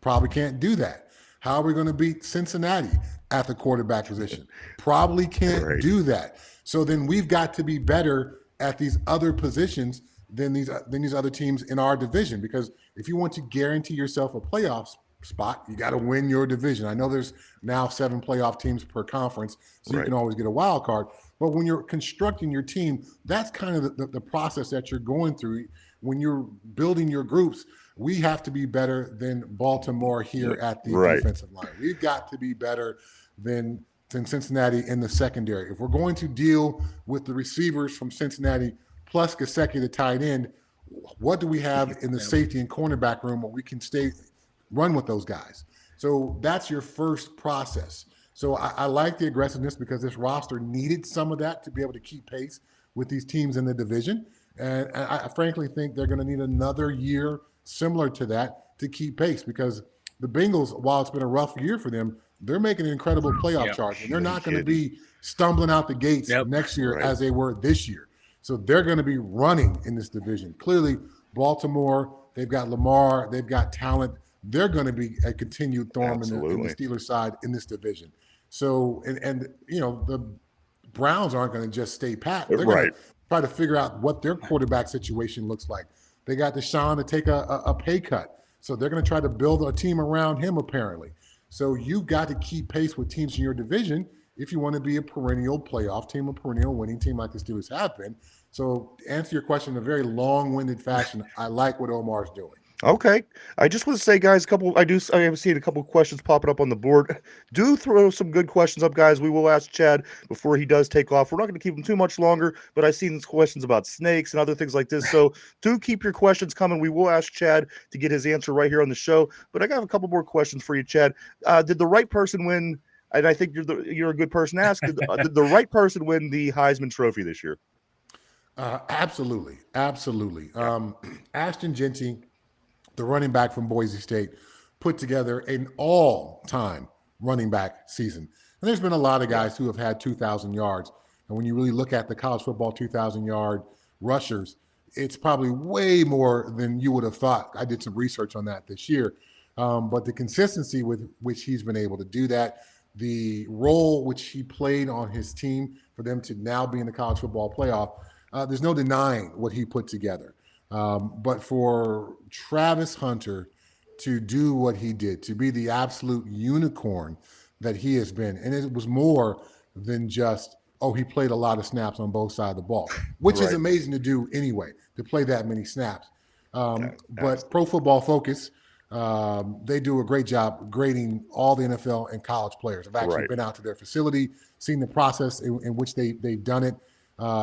Probably can't do that. How are we going to beat Cincinnati at the quarterback position? Probably can't do that. So then we've got to be better at these other positions than these other teams in our division, because if you want to guarantee yourself a playoff spot, you got to win your division. I know there's now 7 playoff teams per conference, so you can always get a wild card. But when you're constructing your team, that's kind of the process that you're going through. When you're building your groups, we have to be better than Baltimore here at the defensive line. We've got to be better than Cincinnati in the secondary. If we're going to deal with the receivers from Cincinnati plus Gesicki, the tight end, what do we have in the safety and cornerback room where we can run with those guys? So that's your first process. So I like the aggressiveness because this roster needed some of that to be able to keep pace with these teams in the division. And I frankly think they're going to need another year similar to that to keep pace, because the Bengals, while it's been a rough year for them, they're making an incredible playoff charge. And they're not going to be stumbling out the gates next year as they were this year. So they're going to be running in this division. Clearly, Baltimore, they've got Lamar, they've got talent. They're going to be a continued thorn in the Steelers side in this division. So, and the Browns aren't going to just stay pat. They're going to try to figure out what their quarterback situation looks like. They got Deshaun to take a pay cut. So they're going to try to build a team around him, apparently. So you've got to keep pace with teams in your division if you want to be a perennial playoff team, a perennial winning team like the Steelers have been. So to answer your question in a very long-winded fashion, I like what Omar's doing.
Okay. I just want to say, guys, I have seen a couple questions popping up on the board. Do throw some good questions up, guys. We will ask Chad before he does take off. We're not going to keep him too much longer, but I've seen questions about snakes and other things like this. So do keep your questions coming. We will ask Chad to get his answer right here on the show. But I got a couple more questions for you, Chad. Did the right person win? And I think you're a good person to ask. Did the right person win the Heisman Trophy this year?
Absolutely. Ashton Jeanty, the running back from Boise State, put together an all-time running back season. And there's been a lot of guys who have had 2,000 yards. And when you really look at the college football 2,000-yard rushers, it's probably way more than you would have thought. I did some research on that this year. But the consistency with which he's been able to do that, the role which he played on his team for them to now be in the college football playoff, there's no denying what he put together. But for Travis Hunter to do what he did, to be the absolute unicorn that he has been, and it was more than just, he played a lot of snaps on both sides of the ball, which is amazing to do anyway, to play that many snaps. But Pro Football Focus, they do a great job grading all the NFL and college players. I've actually been out to their facility, seen the process in which they've done it,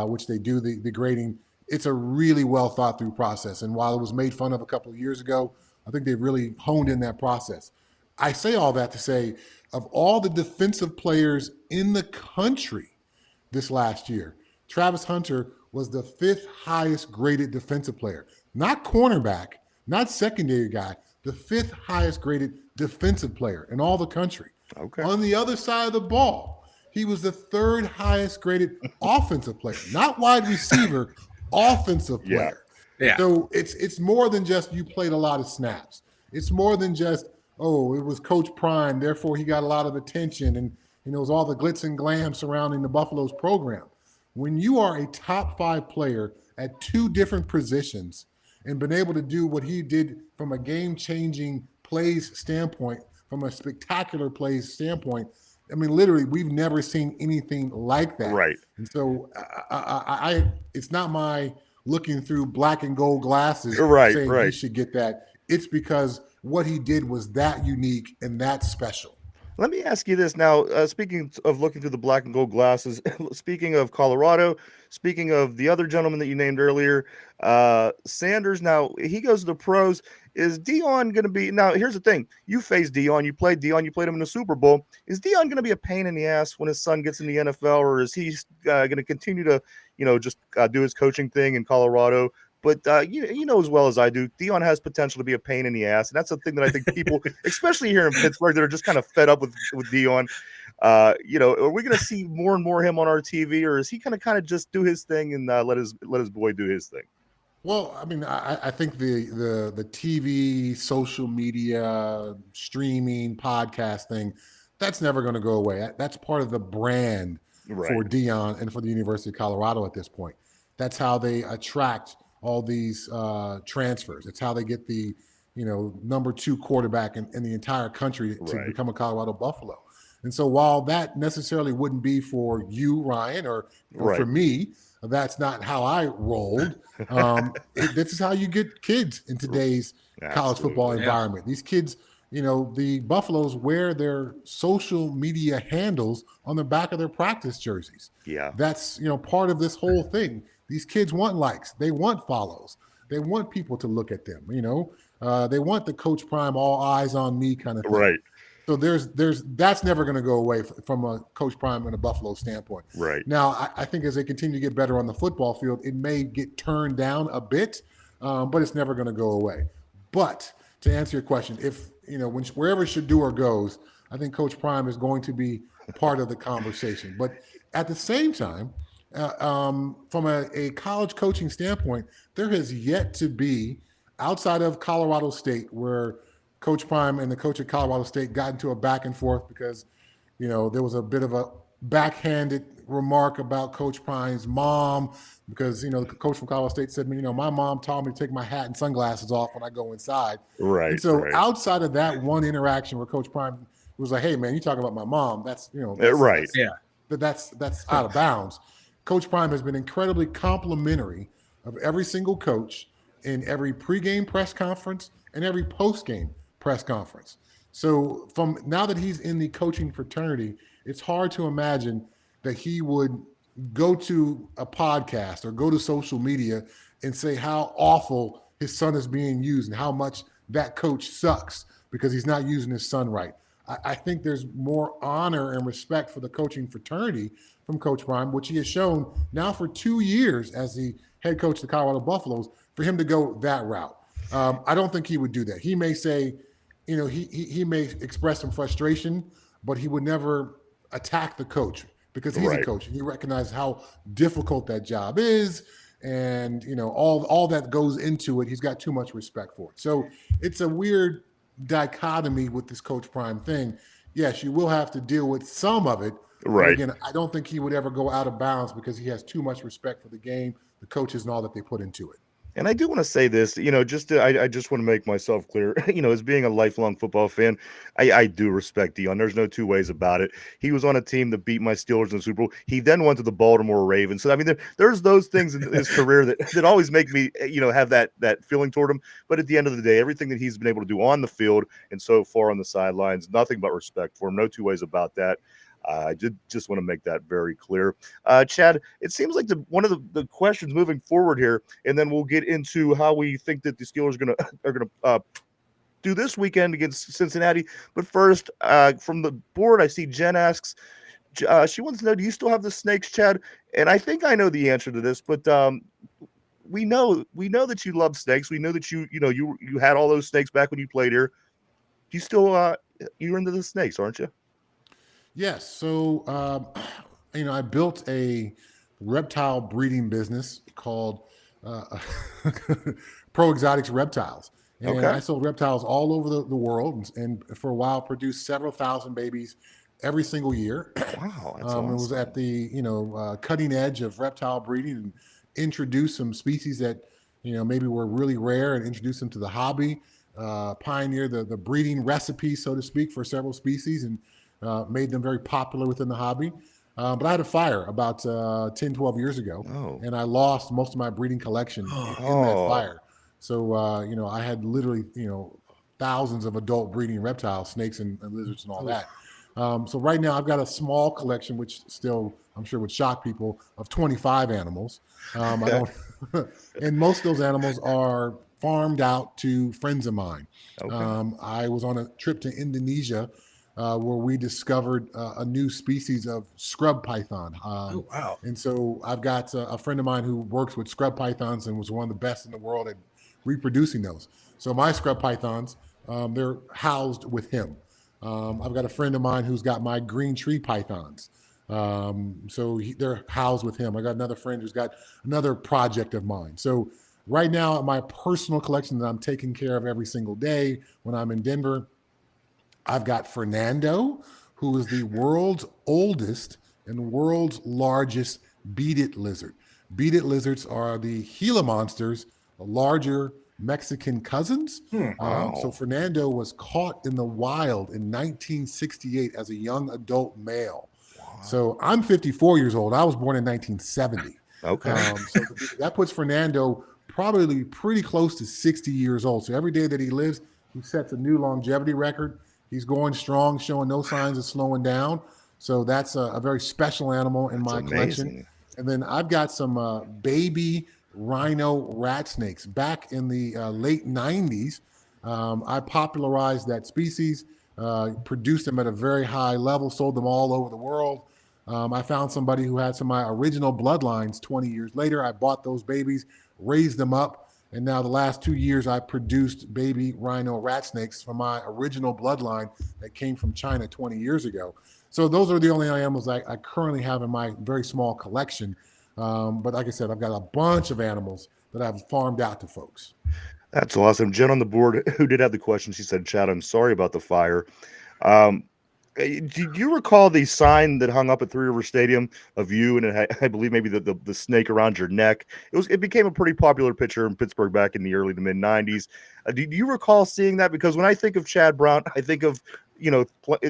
which they do the grading. It's a really well thought through process. And while it was made fun of a couple of years ago, I think they've really honed in that process. I say all that to say, of all the defensive players in the country this last year, Travis Hunter was the 5th highest graded defensive player. not cornerback, not secondary guy, the 5th highest graded defensive player in all the country.
Okay.
On the other side of the ball, he was the 3rd highest graded offensive player, not wide receiver, offensive player.
Yeah.
So it's more than just you played a lot of snaps. It's more than just, oh, it was Coach Prime, therefore he got a lot of attention, and it was all the glitz and glam surrounding the Buffaloes program. When you are a top 5 player at 2 different positions and been able to do what he did from a game-changing plays standpoint, from a spectacular plays standpoint, I mean, literally, we've never seen anything like that.
Right.
And so it's not my looking through black and gold glasses saying he should get that. It's because what he did was that unique and that special.
Let me ask you this now. Speaking of looking through the black and gold glasses, speaking of Colorado, speaking of the other gentleman that you named earlier, Sanders. Now he goes to the pros. Is Deion going to be? Now here's the thing: you faced Deion, you played Deion, you played him in the Super Bowl. Is Deion going to be a pain in the ass when his son gets in the NFL, or is he going to continue to, just do his coaching thing in Colorado? But you know as well as I do, Deion has potential to be a pain in the ass, and that's the thing that I think people, especially here in Pittsburgh, that are just kind of fed up with Deion. Are we going to see more and more him on our TV, or is he going to kind of just do his thing and let his boy do his thing?
Well, I mean, I think the TV, social media, streaming, podcast thing, that's never going to go away. That's part of the brand for Deion and for the University of Colorado at this point. That's how they attract all these transfers. It's how they get the, number 2 quarterback in the entire country to become a Colorado Buffalo. And so while that necessarily wouldn't be for you, Ryan, or for me, that's not how I rolled. This is how you get kids in today's college football environment. These kids, the Buffaloes wear their social media handles on the back of their practice jerseys.
Yeah.
That's, part of this whole thing. These kids want likes. They want follows. They want people to look at them, They want the Coach Prime, all eyes on me kind of thing.
Right.
So that's never going to go away from a Coach Prime and a Buffalo standpoint.
Right.
Now, I think as they continue to get better on the football field, it may get turned down a bit, but it's never going to go away. But to answer your question, if, wherever Shador goes, I think Coach Prime is going to be part of the conversation. But at the same time, from a college coaching standpoint, there has yet to be, outside of Colorado State, where Coach Prime and the coach at Colorado State got into a back and forth because, there was a bit of a backhanded remark about Coach Prime's mom because, the coach from Colorado State said, my mom taught me to take my hat and sunglasses off when I go inside.
Right.
And so outside of that one interaction where Coach Prime was like, hey, man, you talking about my mom, that's out of bounds. Coach Prime has been incredibly complimentary of every single coach in every pregame press conference and every postgame press conference. So from now that he's in the coaching fraternity, it's hard to imagine that he would go to a podcast or go to social media and say how awful his son is being used and how much that coach sucks because he's not using his son right. I think there's more honor and respect for the coaching fraternity from Coach Prime, which he has shown now for 2 years as the head coach of the Colorado Buffaloes, for him to go that route. I don't think he would do that. He may say, he may express some frustration, but he would never attack the coach because he's a coach and he recognizes how difficult that job is. And, all that goes into it, he's got too much respect for it. So it's a weird dichotomy with this Coach Prime thing. Yes, you will have to deal with some of it.
Right.
Again, I don't think he would ever go out of bounds because he has too much respect for the game, the coaches, and all that they put into it.
And I do want to say this, I just want to make myself clear, as being a lifelong football fan, I do respect Deion. There's no two ways about it. He was on a team that beat my Steelers in the Super Bowl. He then went to the Baltimore Ravens. So, I mean, there's those things in his career that always make me, have that feeling toward him. But at the end of the day, everything that he's been able to do on the field and so far on the sidelines, nothing but respect for him. No two ways about that. I just want to make that very clear. Chad, it seems like one of the questions moving forward here, and then we'll get into how we think that the Steelers are gonna do this weekend against Cincinnati. But first, from the board, I see Jen asks, she wants to know, do you still have the snakes, Chad? And I think I know the answer to this, but we know that you love snakes. We know that you had all those snakes back when you played here. You still you're into the snakes, aren't you?
Yes. So, I built a reptile breeding business called Pro Exotics Reptiles. And I
Okay.
sold reptiles all over the world, and for a while produced several thousand babies every single year.
Wow, that's
It was
awesome.
at the cutting edge of reptile breeding, and introduced some species that maybe were really rare, and introduced them to the hobby. Pioneer the breeding recipe, so to speak, for several species, and made them very popular within the hobby. But I had a fire about 10, 12 years ago,
Oh.
and I lost most of my breeding collection in that
Oh.
fire. So, I had literally, thousands of adult breeding reptiles, snakes and lizards and all that. So right now I've got a small collection, which still I'm sure would shock people, of 25 animals. I
Okay.
don't, and most of those animals are farmed out to friends of mine.
Okay.
I was on a trip to Indonesia where we discovered a new species of scrub python.
Oh, wow.
And so I've got a friend of mine who works with scrub pythons and was one of the best in the world at reproducing those. So my scrub pythons, they're housed with him. I've got a friend of mine who's got my green tree pythons. They're housed with him. I got another friend who's got another project of mine. So right now, my personal collection that I'm taking care of every single day when I'm in Denver, I've got Fernando, who is the world's oldest and world's largest beaded lizard. Beaded lizards are the Gila monsters, larger Mexican cousins.
Wow.
So Fernando was caught in the wild in 1968 as a young adult male. So I'm 54 years old. I was born in 1970.
Okay.
So that puts Fernando probably pretty close to 60 years old. So every day that he lives, he sets a new longevity record. He's going strong, showing no signs of slowing down. So that's a very special animal in my collection.
Amazing.
And then I've got some baby rhino rat snakes. Back in the late 90s, I popularized that species, produced them at a very high level, sold them all over the world. I found somebody who had some of my original bloodlines 20 years later. I bought those babies, raised them up, and now the last 2 years I produced baby rhino rat snakes from my original bloodline that came from China 20 years ago. So those are the only animals I currently have in my very small collection. But like I said, I've got a bunch of animals that I've farmed out to folks.
That's awesome. Jen on the board who did have the question, she said, Chad, I'm sorry about the fire. Do you recall the sign that hung up at Three River Stadium of you, and it had, I believe maybe the snake around your neck? It became a pretty popular picture in Pittsburgh back in the early to mid 90s. Do you recall seeing that? Because when I think of Chad Brown, I think of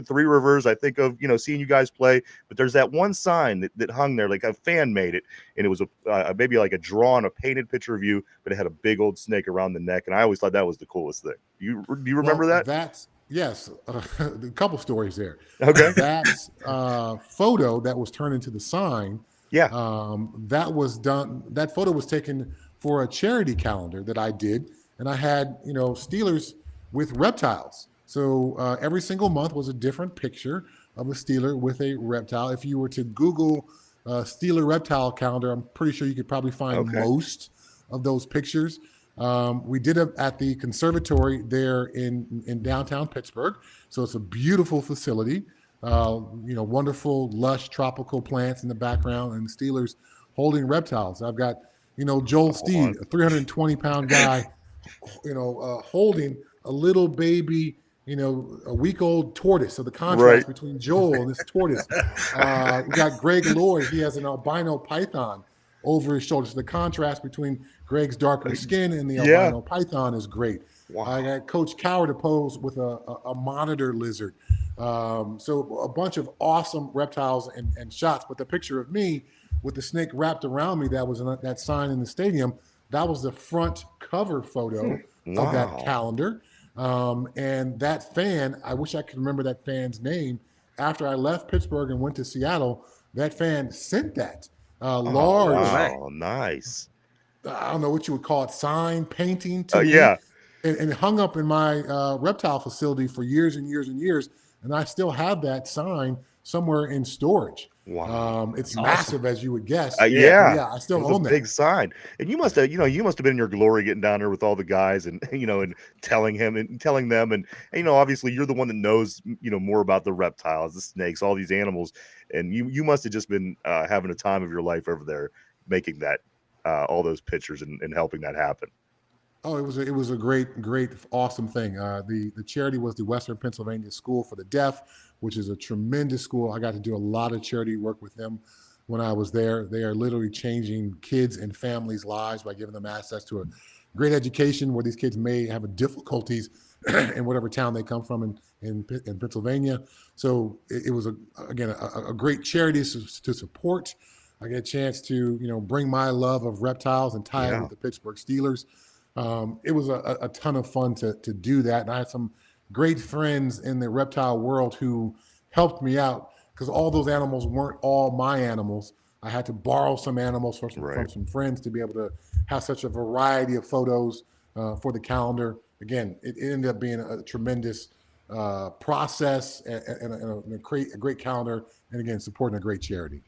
Three Rivers. I think of seeing you guys play. But there's that one sign that hung there, like a fan made it, and it was maybe like a drawn, a painted picture of you, but it had a big old snake around the neck, and I always thought that was the coolest thing. Do you remember that?
Yes, a couple stories there.
Okay.
That photo that was turned into the sign,
Yeah.
that photo was taken for a charity calendar that I did, and I had Steelers with reptiles. So every single month was a different picture of a Steeler with a reptile. If you were to Google Steeler reptile calendar, I'm pretty sure you could probably find most of those pictures. We did it at the conservatory there in downtown Pittsburgh. So it's a beautiful facility, wonderful, lush tropical plants in the background, and Steelers holding reptiles. I've got, Joel Steed, a 320-pound guy, holding a little baby, a week-old tortoise. So the contrast between Joel and this tortoise. We got Greg Lloyd. He has an albino python over his shoulder. So the contrast between Greg's darker skin and the albino python is great.
Wow.
I got Coach Coward to pose with a monitor lizard. So a bunch of awesome reptiles and shots. But the picture of me with the snake wrapped around me that was in that sign in the stadium, that was the front cover photo of that calendar. And that fan, I wish I could remember that fan's name. After I left Pittsburgh and went to Seattle, that fan sent that large.
Wow, nice.
I don't know what you would call it, sign, painting to me.
Yeah.
And hung up in my reptile facility for years and years and years. And I still have that sign somewhere in storage.
Wow.
It's
That's
massive,
awesome.
as you would guess.
Yeah,
But yeah, I
it
still
was a
own that.
big sign, and you must have been in your glory getting down there with all the guys, and and telling him and telling them, and obviously you're the one that knows more about the reptiles, the snakes, all these animals, and you must have just been having a time of your life over there making that all those pictures and helping that happen.
Oh, it was a great awesome thing. The charity was the Western Pennsylvania School for the Deaf, which is a tremendous school. I got to do a lot of charity work with them when I was there. They are literally changing kids and families' lives by giving them access to a great education where these kids may have difficulties in whatever town they come from in Pennsylvania. So it was again a great charity to support. I get a chance to bring my love of reptiles and tie it
Yeah.
with the Pittsburgh Steelers. It was a ton of fun to do that. And I had some great friends in the reptile world who helped me out because all those animals weren't all my animals. I had to borrow some animals from
Right.
some friends to be able to have such a variety of photos for the calendar. Again, it ended up being a tremendous process and a great calendar. And again, supporting a great charity.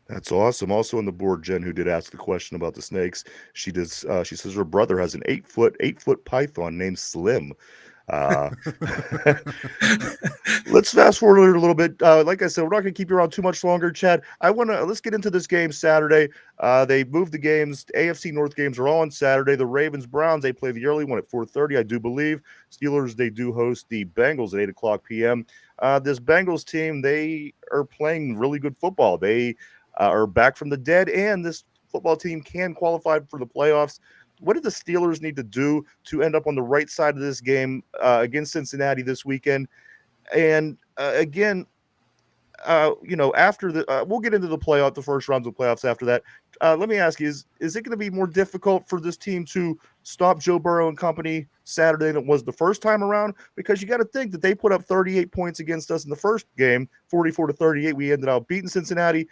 That's awesome. Also on the board, Jen, who did ask the question about the snakes, she does. She says her brother has an 8-foot python named Slim. Uh, let's fast forward a little bit. Like I said, we're not going to keep you around too much longer, Chad. Let's get into this game Saturday. They moved the games. AFC North games are all on Saturday. The Ravens Browns, they play the early one at 4:30, I do believe. Steelers, they do host the Bengals at 8 o'clock p.m. This Bengals team, they are playing really good football. They are back from the dead, and this football team can qualify for the playoffs. What do the Steelers need to do to end up on the right side of this game against Cincinnati this weekend? And again, after we'll get into the first rounds of playoffs after that. Let me ask you: is it going to be more difficult for this team to stop Joe Burrow and company Saturday than it was the first time around? Because you got to think that they put up 38 points against us in the first game, 44-38. We ended up beating Cincinnati.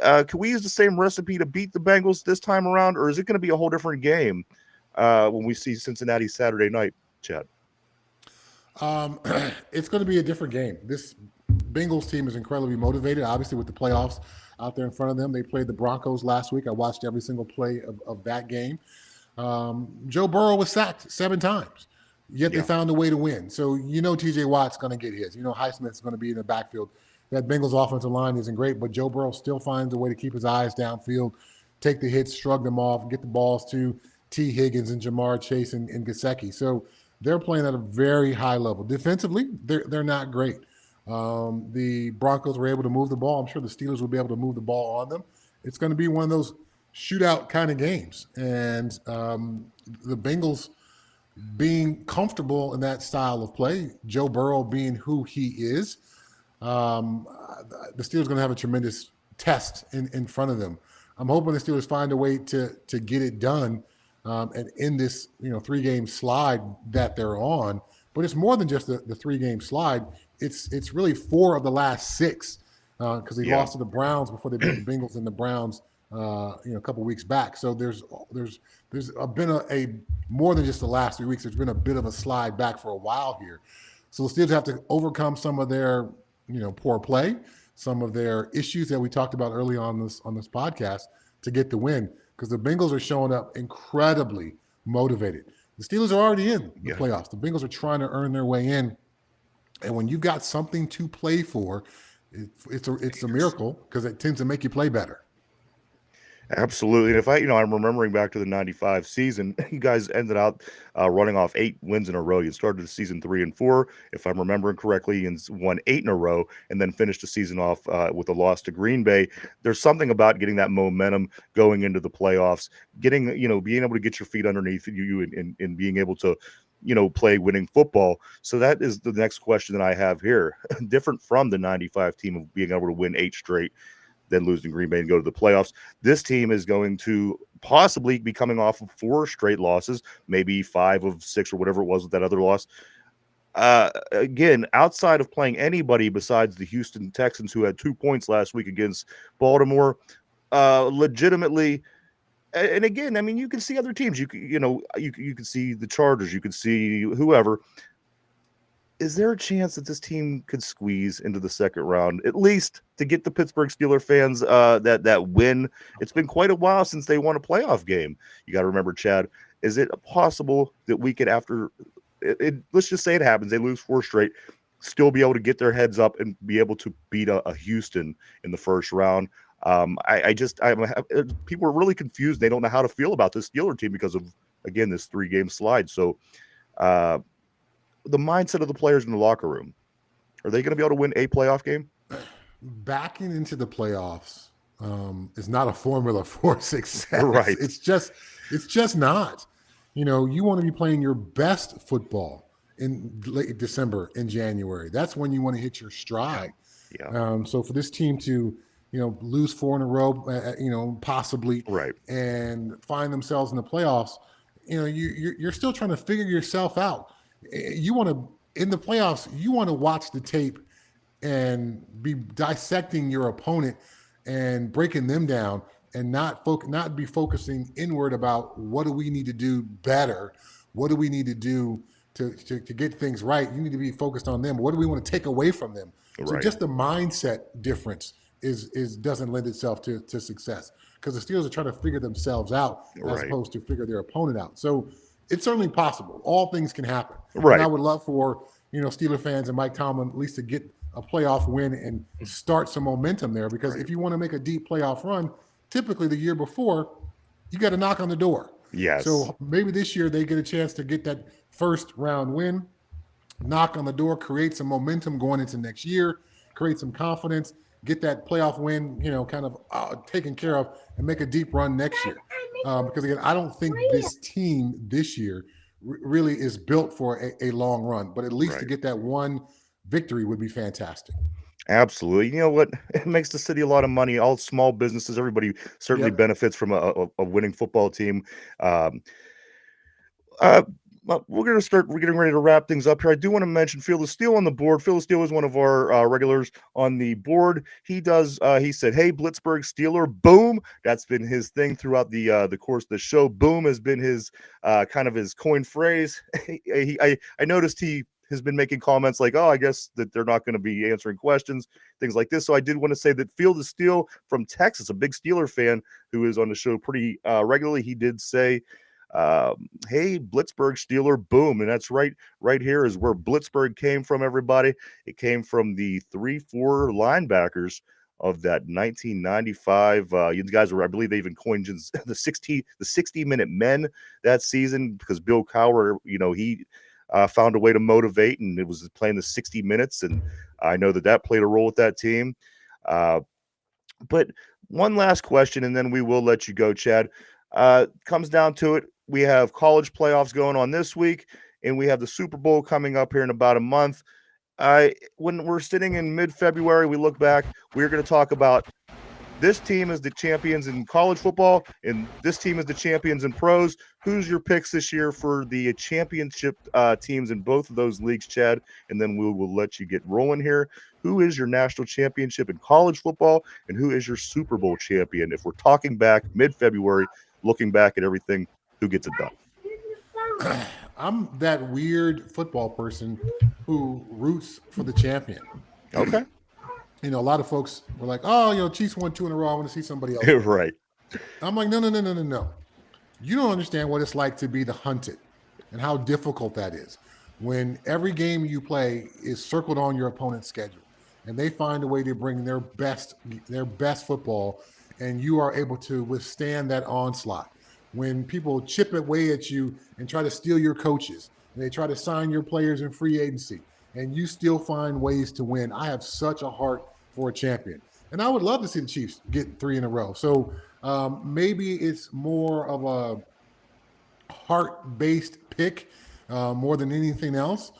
Can we use the same recipe to beat the Bengals this time around, or is it going to be a whole different game when we see Cincinnati Saturday night, Chad?
It's going to be a different game. This Bengals team is incredibly motivated, obviously, with the playoffs out there in front of them. They played the Broncos last week. I watched every single play of that game. Joe Burrow was sacked 7 times, yet they found a way to win. So TJ Watt's going to get his. Heisman's going to be in the backfield. That Bengals offensive line isn't great, but Joe Burrow still finds a way to keep his eyes downfield, take the hits, shrug them off, get the balls to T. Higgins and Jamar Chase and Gesicki. So they're playing at a very high level. Defensively, they're not great. The Broncos were able to move the ball. I'm sure the Steelers will be able to move the ball on them. It's going to be one of those shootout kind of games. And the Bengals being comfortable in that style of play, Joe Burrow being who he is, the Steelers are going to have a tremendous test in front of them. I'm hoping the Steelers find a way to get it done and end this 3-game slide that they're on. But it's more than just the 3-game slide. It's really 4 of the last 6 because they lost to the Browns before they beat the Bengals and the Browns a couple weeks back. So there's been a more than just the last 3 weeks. There's been a bit of a slide back for a while here. So the Steelers have to overcome some of their poor play, some of their issues that we talked about early on this podcast to get the win, because the Bengals are showing up incredibly motivated. The Steelers are already in the playoffs. The Bengals are trying to earn their way in, and when you've got something to play for, it's a miracle because it tends to make you play better.
Absolutely. And if I'm remembering back to the 95 season, you guys ended out running off 8 wins in a row. You started the season 3-4, if I'm remembering correctly, and won 8 in a row, and then finished the season off with a loss to Green Bay. There's something about getting that momentum going into the playoffs, being able to get your feet underneath you and being able to, play winning football. So that is the next question that I have here. Different from the 95 team of being able to win 8 straight, then losing Green Bay and go to the playoffs. This team is going to possibly be coming off of 4 straight losses, maybe 5 of 6 or whatever it was with that other loss. Again, outside of playing anybody besides the Houston Texans, who had 2 points last week against Baltimore, legitimately. And again, I mean, you can see other teams. You can see the Chargers. You can see whoever. is there a chance that this team could squeeze into the second round, at least to get the Pittsburgh Steelers fans that win? It's been quite a while since they won a playoff game. You got to remember, Chad, is it possible that we could, after let's just say it happens, they lose 4 straight, still be able to get their heads up and be able to beat a Houston in the first round? People are really confused. They don't know how to feel about this Steeler team because of, again, this 3-game slide. So, the mindset of the players in the locker room, are they going to be able to win a playoff game?
Backing into the playoffs is not a formula for success.
Right.
It's just not. You know, you want to be playing your best football in late December and January. That's when you want to hit your stride.
Yeah.
So for this team to, lose 4 in a row, possibly,
Right.
and find themselves in the playoffs, you're still trying to figure yourself out. In the playoffs, you want to watch the tape and be dissecting your opponent and breaking them down, and not be focusing inward about what do we need to do better, what do we need to do to get things right. You need to be focused on them. What do we want to take away from them?
Right.
So just the mindset difference is doesn't lend itself to success, because the Steelers are trying to figure themselves out as
Right.
opposed to figure their opponent out. So it's certainly possible. All things can happen.
Right.
And I would love for, Steeler fans and Mike Tomlin at least to get a playoff win and start some momentum there, because if you want to make a deep playoff run, typically the year before, you got to knock on the door.
Yes.
So maybe this year they get a chance to get that first round win, knock on the door, create some momentum going into next year, create some confidence, get that playoff win, kind of taken care of, and make a deep run next year. Because again, I don't think this team this year really is built for a long run, but at least
Right.
to get that one victory would be fantastic.
Absolutely. You know what? It makes the city a lot of money. All small businesses, everybody certainly
Yep.
benefits from a winning football team. Well, we're getting ready to wrap things up here. I do want to mention Phil the Steel on the board. Phil the Steel is one of our regulars on the board. He said, "Hey, Blitzburgh Steeler, boom." That's been his thing throughout the course of the show. Boom has been his kind of his coin phrase. I noticed he has been making comments like, "Oh, I guess that they're not going to be answering questions," things like this. So I did want to say that Phil the Steel from Texas, a big Steeler fan who is on the show pretty regularly, he did say, "Hey, Blitzburgh Steeler, boom." And that's right here is where Blitzburgh came from, everybody. It came from the 3-4 linebackers of that 1995. You guys were, I believe they even coined the 60-minute men that season, because Bill Cowher, he found a way to motivate, and it was playing the 60 minutes. And I know that played a role with that team. But one last question, and then we will let you go, Chad. Comes down to it. We have college playoffs going on this week, and we have the Super Bowl coming up here in about a month. When we're sitting in mid-February, we look back, we're going to talk about this team is the champions in college football, and this team is the champions in pros. Who's your picks this year for the championship teams in both of those leagues, Chad? And then we will let you get rolling here. Who is your national championship in college football, and who is your Super Bowl champion? If we're talking back mid-February, looking back at everything, who gets it done?
I'm that weird football person who roots for the champion.
Okay.
A lot of folks were like, "Oh, Chiefs won 2 in a row. I want to see somebody else."
Right.
I'm like, no. You don't understand what it's like to be the hunted and how difficult that is. When every game you play is circled on your opponent's schedule, and they find a way to bring their best football, and you are able to withstand that onslaught. When people chip away at you and try to steal your coaches, and they try to sign your players in free agency, and you still find ways to win. I have such a heart for a champion. And I would love to see the Chiefs get 3 in a row. So maybe it's more of a heart-based pick more than anything else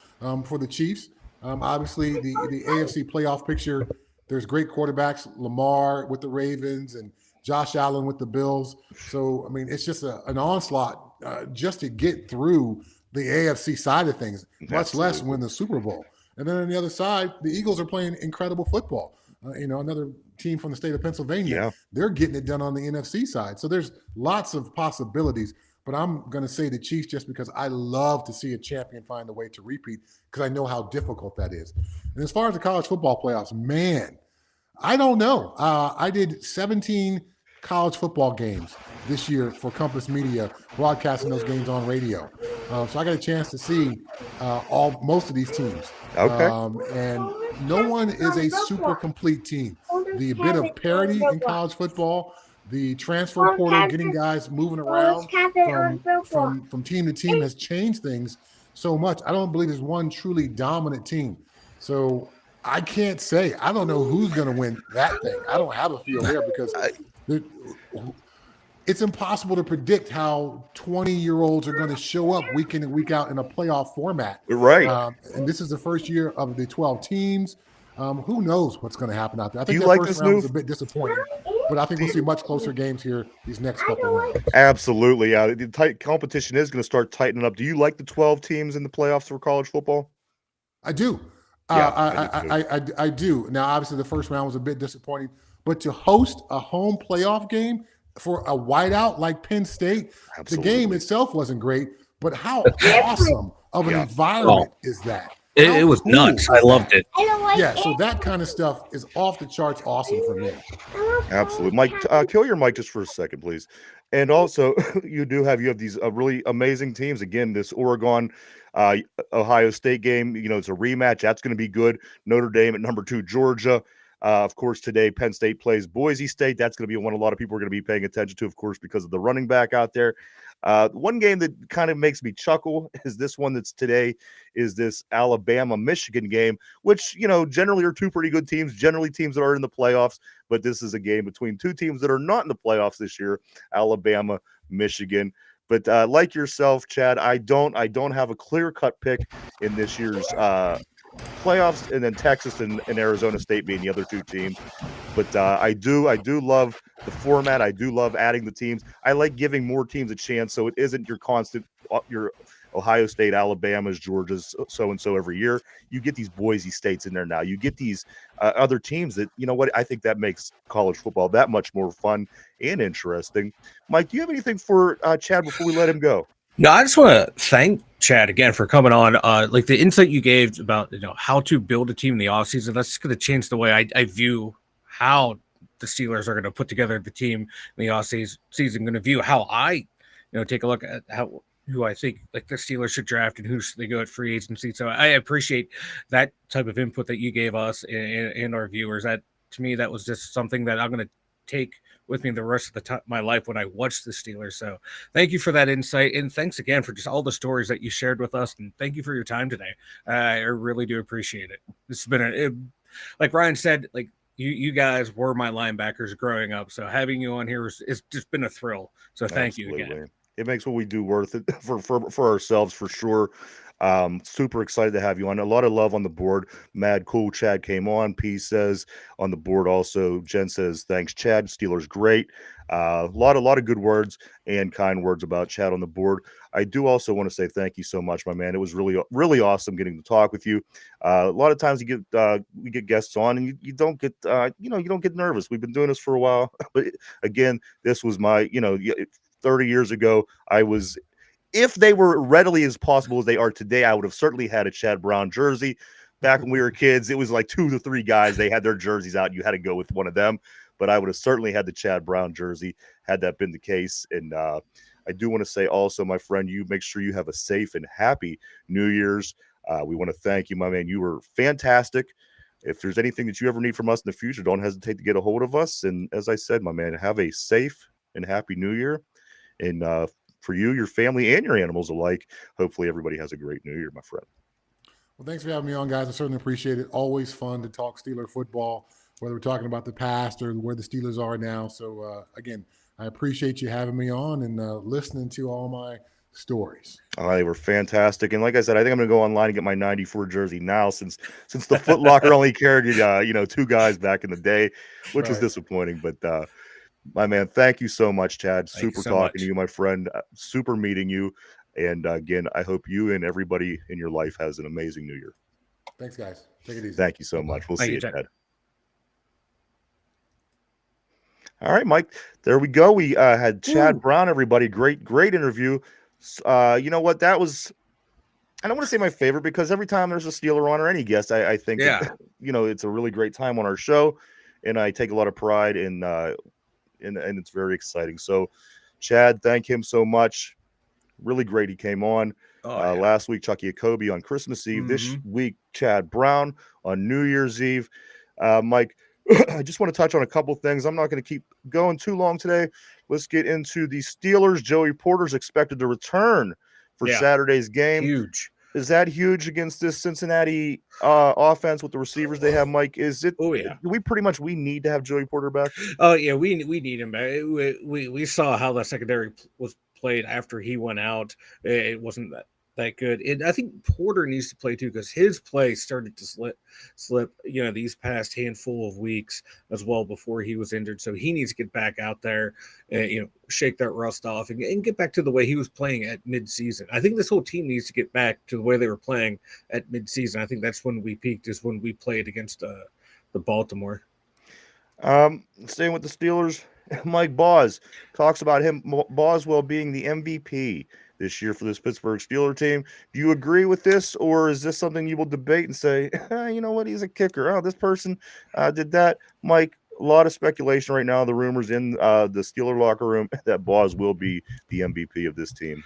for the Chiefs. Obviously, the AFC playoff picture, there's great quarterbacks, Lamar with the Ravens and Josh Allen with the Bills. So, I mean, it's just an onslaught just to get through the AFC side of things, much less win the Super Bowl. And then on the other side, the Eagles are playing incredible football. Another team from the state of Pennsylvania, they're getting it done on the NFC side. So there's lots of possibilities. but I'm going to say the Chiefs just because I love to see a champion find a way to repeat because I know how difficult that is. And as far as the college football playoffs, man, I don't know. I did 17 college football games this year for Compass Media, broadcasting those games on radio. So I got a chance to see most of these teams.
Okay.
And no one is a super complete team. The bit of parity in college football, the transfer portal, getting guys moving around from team to team has changed things so much. I don't believe there's one truly dominant team. So I can't say. I don't know who's going to win that thing. I don't have a feel there because it's impossible to predict how 20-year-olds are going to show up week in and week out in a playoff format.
Right.
And this is the first year of the 12 teams. Who knows what's going to happen out there? I think
you
that
like
first
this
round
move?
was a bit disappointing, but I think we'll see much closer games here these next couple of rounds.
Absolutely. The tight competition is going to start tightening up. Do you like the 12 teams in the playoffs for college football?
I do.
Yeah,
I do. Now, obviously, the first round was a bit disappointing, but to host a home playoff game for a whiteout like Penn State,
Absolutely.
the game itself wasn't great, but how awesome of an environment is that?
It was
cool
nuts. I loved it.
Yeah, so that kind of stuff is off the charts awesome for me.
Absolutely. Mike, kill your mic just for a second, please. And also, you have these really amazing teams. Again, this Oregon Ohio State game, it's a rematch. That's going to be good. Notre Dame at number 2, Georgia. Of course, today Penn State plays Boise State. That's going to be one a lot of people are going to be paying attention to, of course, because of the running back out there. One game that kind of makes me chuckle is this one that's today is this Alabama-Michigan game, which, generally are two pretty good teams, generally teams that are in the playoffs, but this is a game between two teams that are not in the playoffs this year, Alabama, Michigan. But like yourself, Chad, I don't have a clear-cut pick in this year's playoffs, and then Texas and Arizona State being the other two teams. But I do love the format. I do love adding the teams. I like giving more teams a chance, so it isn't your constant your Ohio State, Alabama's, Georgia's, so and so every year. You get these Boise States in there now. You get these other teams that, I think that makes college football that much more fun and interesting. Mike, do you have anything for Chad before we let him go?
No, I just want to thank Chad again for coming on. Like the insight you gave about how to build a team in the offseason, that's going to change the way I view how the Steelers are going to put together the team in the offseason. Going to view how I, take a look at who I think like the Steelers should draft and who should they go at free agency. So I appreciate that type of input that you gave us and our viewers. That to me, that was just something that I'm going to take with me the rest of my life when I watch the Steelers. So thank you for that insight. And thanks again for just all the stories that you shared with us. And thank you for your time today. I really do appreciate it. This has been like Ryan said, like you guys were my linebackers growing up. So having you on here it's just been a thrill. So thank you again.
It makes what we do worth it for ourselves, for sure. Super excited to have you on. A lot of love on the board. Mad cool Chad came on. P says on the board also. Jen says thanks Chad. Steelers great. A lot of good words and kind words about Chad on the board. I do also want to say thank you so much, my man. It was really awesome getting to talk with you. A lot of times we get guests on and you don't get you don't get nervous. We've been doing this for a while, but again, this was my 30 years ago. If they were readily as possible as they are today, I would have certainly had a Chad Brown jersey. Back when we were kids, it was like 2 to 3 guys. They had their jerseys out. You had to go with one of them. But I would have certainly had the Chad Brown jersey had that been the case. And I do want to say also, my friend, you make sure you have a safe and happy New Year's. We want to thank you, my man. You were fantastic. If there's anything that you ever need from us in the future, don't hesitate to get a hold of us. And as I said, my man, have a safe and happy New Year. And for you, your family, and your animals alike, hopefully everybody has a great New Year, my friend.
Well, thanks for having me on, guys. I certainly appreciate it. Always fun to talk Steeler football, whether we're talking about the past or where the Steelers are now. So, again, I appreciate you having me on and listening to all my stories.
They were fantastic. And like I said, I think I'm going to go online and get my 94 jersey now since the Foot Locker only carried 2 guys back in the day, which was disappointing. But my man, thank you so much, Chad. Super talking to you, my friend. Super meeting you. And again, I hope you and everybody in your life has an amazing New Year.
Thanks, guys. Take it easy.
Thank you so much. We'll see you, Chad. All right, Mike. There we go. We had Chad
Woo.
Brown, everybody. Great interview. You know what? That was, I don't want to say my favorite because every time there's a Steeler on or any guest, I think
Yeah.
that, it's a really great time on our show. And I take a lot of pride and it's very exciting. So, Chad, thank him so much. Really great he came on.
Oh, yeah.
Last week, Chucky Jacoby on Christmas Eve. This week, Chad Brown on New Year's Eve. Mike, I just want to touch on a couple things. I'm not going to keep going too long today. Let's get into the Steelers. Joey Porter's expected to return for
Yeah.
Saturday's game.
Huge.
Is that huge against this Cincinnati offense with the receivers they have, Mike? Is it?
Oh, yeah.
We need to have Joey Porter back.
Oh, yeah. We need him back. We saw how the secondary was played after he went out. It wasn't that good. And I think Porter needs to play too because his play started to slip, these past handful of weeks as well before he was injured. So he needs to get back out there, shake that rust off and get back to the way he was playing at midseason. I think this whole team needs to get back to the way they were playing at midseason. I think that's when we peaked, is when we played against the Baltimore.
Staying with the Steelers, Mike Boz talks about Boswell being the MVP this year for this Pittsburgh Steelers team. Do you agree with this, or is this something you will debate and say, you know what, he's a kicker? Oh, this person did that. Mike, a lot of speculation right now. The rumors in the Steeler locker room that Boz will be the MVP of this team.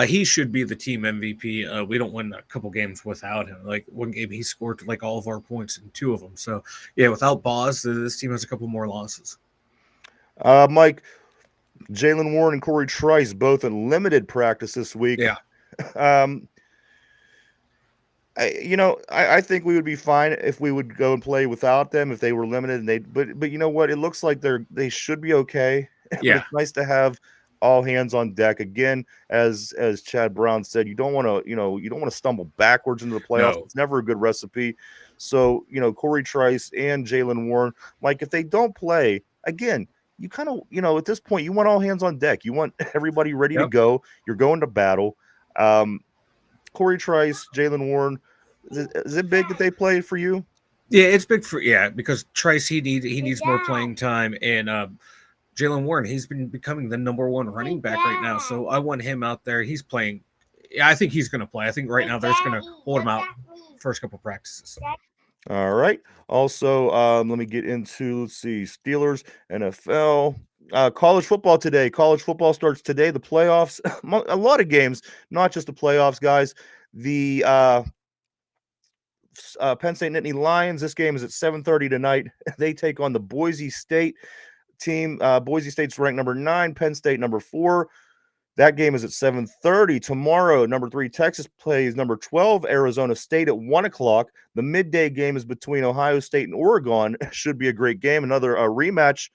He should be the team MVP. We don't win a couple games without him. Like one game, he scored like all of our points in two of them. So yeah, without Boz, this team has a couple more losses.
Mike, Jalen Warren and Corey Trice both in limited practice this week.
Yeah.
I think we would be fine if we would go and play without them if they were limited. And but you know what? It looks like they should be okay.
Yeah.
It's nice to have all hands on deck again. As Chad Brown said, you don't want to stumble backwards into the playoffs.
No.
It's never a good recipe. So Corey Trice and Jalen Warren, Mike, if they don't play again, you kind of at this point you want all hands on deck. You want everybody ready to go. You're going to battle. Corey Trice, Jalen Warren, is it big that they played for you?
Yeah, it's big because Trice he needs more playing time, and Jalen Warren, he's been becoming the number one running back right now. So I want him out there. He's playing. I think he's going to play. I think right now they're just going to hold him out first couple practices.
All right. Also, let me get into, let's see, Steelers, NFL, college football today. College football starts today. The playoffs, a lot of games, not just the playoffs, guys. The Penn State Nittany Lions. This game is at 7:30 tonight. They take on the Boise State team. Boise State's ranked number 9, Penn State number 4. That game is at 7:30 tomorrow. Number 3 Texas plays number 12 Arizona State at 1:00. The midday game is between Ohio State and Oregon. Should be a great game. Another rematch.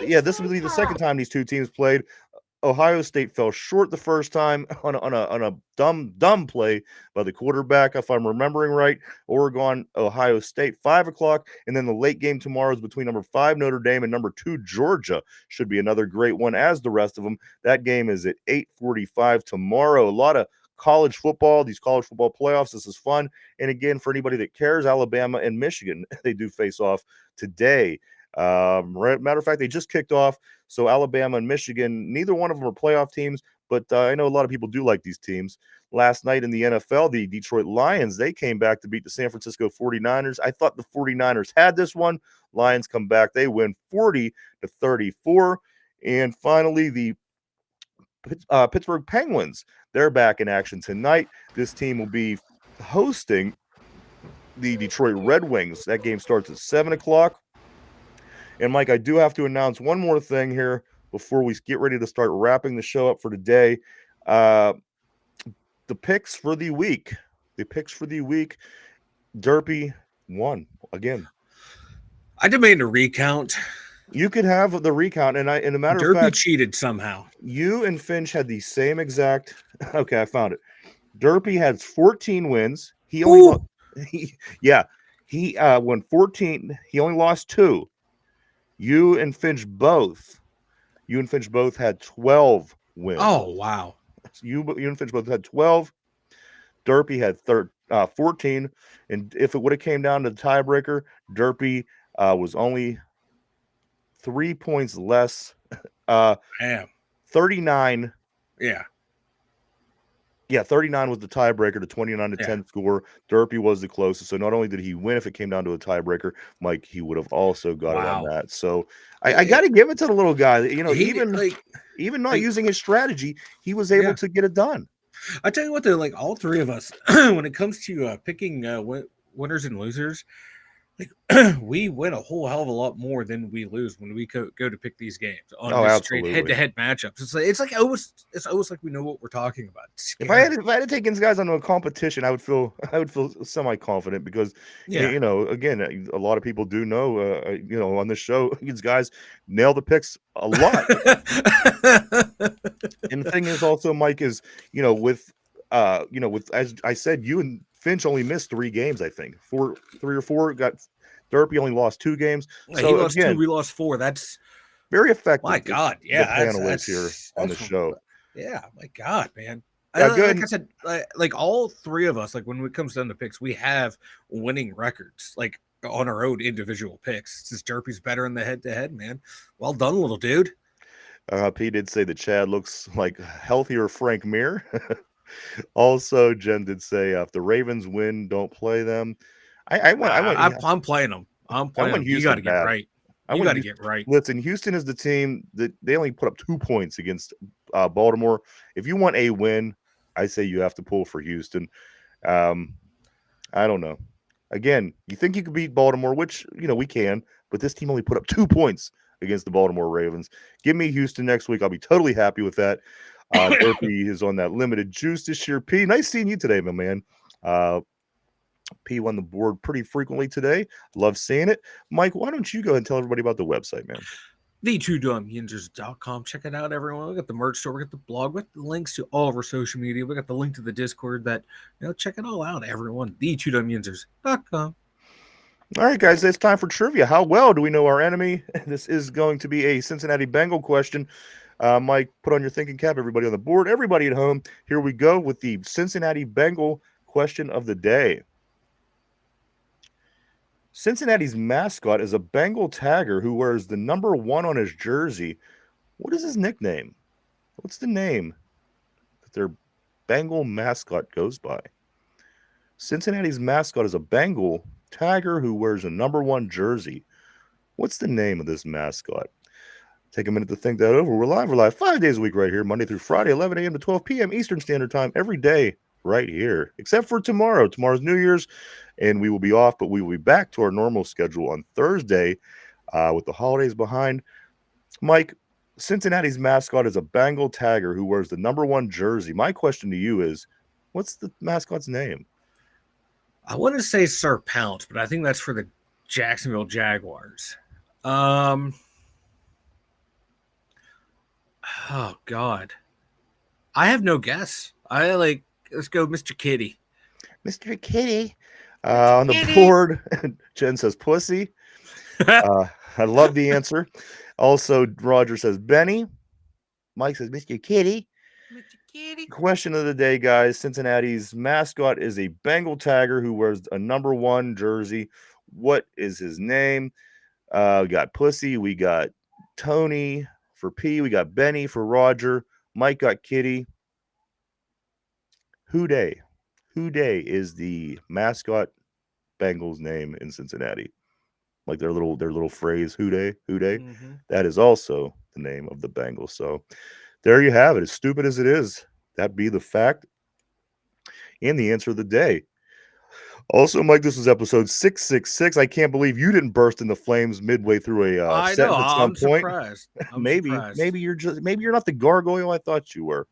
This will be the second time these two teams played. Ohio State fell short the first time on a dumb play by the quarterback, if I'm remembering right. Oregon, Ohio State, 5:00, and then the late game tomorrow is between number 5 Notre Dame and number 2 Georgia. Should be another great one, as the rest of them. That game is at 8:45 tomorrow. A lot of college football, these college football playoffs. This is fun, and again, for anybody that cares, Alabama and Michigan, they do face off today. Matter of fact, they just kicked off. So Alabama and Michigan, neither one of them are playoff teams, but I know a lot of people do like these teams. Last night in the NFL, the Detroit Lions, they came back to beat the San Francisco 49ers. I thought the 49ers had this one. Lions come back. They win 40-34. And finally, the Pittsburgh Penguins, they're back in action tonight. This team will be hosting the Detroit Red Wings. That game starts at 7:00. And, Mike, I do have to announce one more thing here before we get ready to start wrapping the show up for today. The picks for the week. Derpy won again.
I demand a recount.
You could have the recount, and a matter
Derpy
of fact,
cheated somehow.
You and Finch had the same exact. Okay, I found it. Derpy has 14 wins. He only won 14. He only lost 2. You and Finch both had 12 wins.
Oh, wow.
You and Finch both had 12. Derpy had 14. And if it would have came down to the tiebreaker, Derpy was only 3 points less. 39.
Yeah.
Yeah, 39 was the tiebreaker. The 29-10 score. Derpy was the closest. So not only did he win if it came down to a tiebreaker, Mike, he would have also got it on that. So I got to give it to the little guy. You know, even not using his strategy, he was able to get it done.
I tell you what, though, like all three of us, when it comes to picking winners and losers, like we win a whole hell of a lot more than we lose when we go to pick these games on just straight head-to-head matchups. It's almost like we know what we're talking about.
If I had to take these guys onto a competition, I would feel semi-confident because you know, again, a lot of people do know you know, on this show these guys nail the picks a lot. And the thing is also, Mike, is you know, with as I said, you and Finch only missed 3 games, I think. 3 or 4 got Derpy only lost 2 games. So
he lost
again,
2, we lost 4. That's
very effective.
My God, yeah,
the panel is here on the show.
Yeah, my God, man.
Good.
Like I said, like all three of us, like when it comes down to picks, we have winning records, like on our own individual picks. Since Derpy's better in the head-to-head, man. Well done, little dude.
P did say that Chad looks like healthier Frank Mir. Also, Jen did say if the Ravens win, don't play them.
I'm playing them. I'm playing them. You got to get right. You got to get right.
Listen, Houston is the team that they only put up 2 points against Baltimore. If you want a win, I say you have to pull for Houston. I don't know. Again, you think you could beat Baltimore, which you know we can, but this team only put up 2 points against the Baltimore Ravens. Give me Houston next week. I'll be totally happy with that. Derpy is on that limited juice this year. P, nice seeing you today, my man. P won the board pretty frequently today. Love seeing it. Mike, why don't you go ahead and tell everybody about the website, man?
The2dumyinzers.com. Check it out, everyone. We got the merch store. We got the blog. We got the links to all of our social media. We got the link to the Discord. That check it all out, everyone. The2dumyinzers.com.
All right, guys, it's time for trivia. How well do we know our enemy? This is going to be a Cincinnati Bengal question. Mike, put on your thinking cap, everybody on the board, everybody at home. Here we go with the Cincinnati Bengal question of the day. Cincinnati's mascot is a Bengal tagger who wears the number 1 on his jersey. What is his nickname? What's the name that their Bengal mascot goes by? Cincinnati's mascot is a Bengal tagger who wears a number 1 jersey. What's the name of this mascot? Take a minute to think that over. We're live 5 days a week right here, Monday through Friday, 11 a.m. to 12 p.m. Eastern Standard Time, every day right here, except for tomorrow. Tomorrow's New Year's, and we will be off, but we will be back to our normal schedule on Thursday with the holidays behind. Mike, Cincinnati's mascot is a Bengal tagger who wears the number 1 jersey. My question to you is, what's the mascot's name?
I want to say Sir Pounce, but I think that's for the Jacksonville Jaguars. Oh, God. I have no guess. Let's go Mr. Kitty.
Mr. Kitty. On the board, Jen says pussy. I love the answer. Also, Roger says Benny. Mike says Mr. Kitty. Mr. Kitty. Question of the day, guys. Cincinnati's mascot is a Bengal tagger who wears a number 1 jersey. What is his name? We got Pussy. We got Tony for P. We got Benny for Roger. Mike got Kitty. Houday. Houday is the mascot Bengals name in Cincinnati. Like their little phrase, Houday. Mm-hmm. That is also the name of the Bengals. So there you have it. As stupid as it is, that be the fact and the answer of the day. Also, Mike, this was episode 666. I can't believe you didn't burst into flames midway through a sentence at some point.
Surprised.
Maybe you're not the gargoyle I thought you were.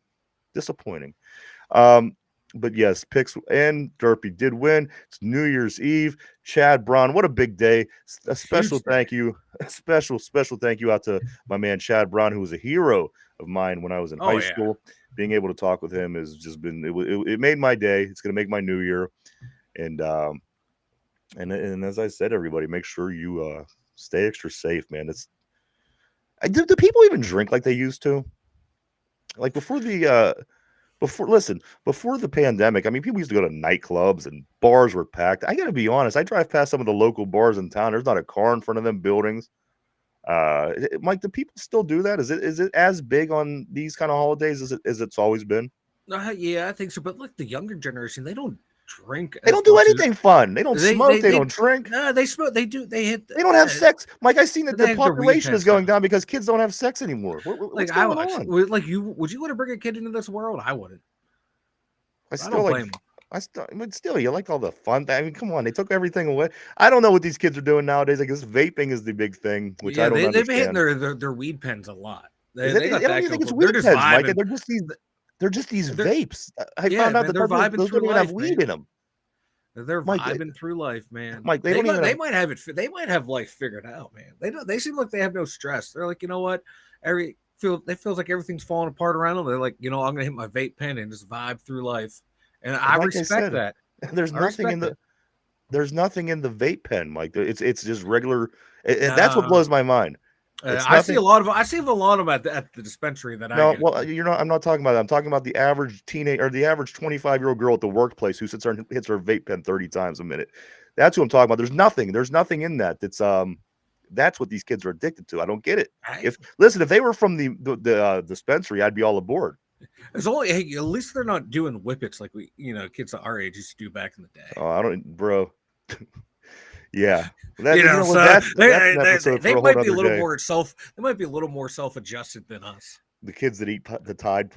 Disappointing. But yes, picks and Derpy did win. It's New Year's Eve. Chad Braun, what a big day. A special thank you. A special thank you out to my man Chad Braun, who was a hero of mine when I was in high school. Being able to talk with him has just been it made my day. It's going to make my new year. And as I said, everybody, make sure you stay extra safe, man. Do people even drink like they used to? Like before the pandemic, I mean, people used to go to nightclubs and bars were packed. I got to be honest. I drive past some of the local bars in town. There's not a car in front of them buildings. Mike, do people still do that? Is it as big on these kind of holidays as it's always been?
Yeah, I think so. But look, the younger generation, they don't drink.
They don't do anything fun. They don't smoke. They don't drink.
No, they smoke. They do. They
don't have sex. Mike, I seen that the
have their weed
population is
pens
going
now.
down because kids don't have sex anymore. What's going on?
Like would you want to bring a kid into this world? I wouldn't.
I mean, still, you like all the fun. I mean, come on, they took everything away. I don't know what these kids are doing nowadays. I guess vaping is the big thing, which I don't understand.
They've been hitting their weed pens a lot.
I don't even think it's weed pens, Mike. They're just these vapes. I found out that those don't even have weed in them.
They're vibing through life, man.
Mike,
they might have it. They might have life figured out, man. They seem like they have no stress. They're like, you know what? It feels like everything's falling apart around them. They're like, I'm gonna hit my vape pen and just vibe through life. And I respect that.
There's nothing in the vape pen, Mike. It's just regular. That's what blows my mind.
I see a lot of them at the dispensary that
I'm not talking about that. I'm talking about the average teenage or the average 25-year-old girl at the workplace who hits her vape pen 30 times a minute. That's what I'm talking about. There's nothing in that. That's what these kids are addicted to. I don't get it. If they were from the dispensary, I'd be all aboard.
It's only at least they're not doing whippets like kids our age used to do back in the day.
Oh, I don't, bro. Yeah,
they might be a little more self-adjusted than us.
The kids that eat the Tide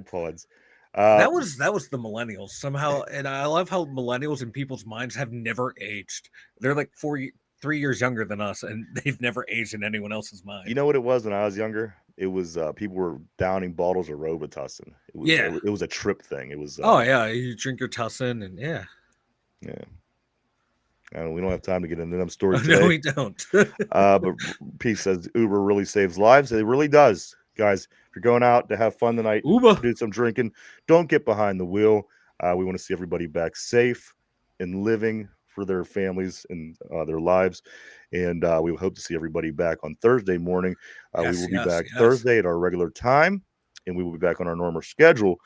Pods.
That was the millennials somehow, and I love how millennials in people's minds have never aged. They're like 3 years younger than us, and they've never aged in anyone else's mind.
You know what it was when I was younger? It was people were downing bottles of Robitussin. It was a trip thing. It was.
You drink your Tussin, and yeah.
We don't have time to get into them stories today.
No, we don't.
But Pete says Uber really saves lives. It really does, guys. If you're going out to have fun tonight, do some drinking. Don't get behind the wheel. We want to see everybody back safe and living for their families and their lives. And we hope to see everybody back on Thursday morning. We will be back Thursday at our regular time, and we will be back on our normal schedule.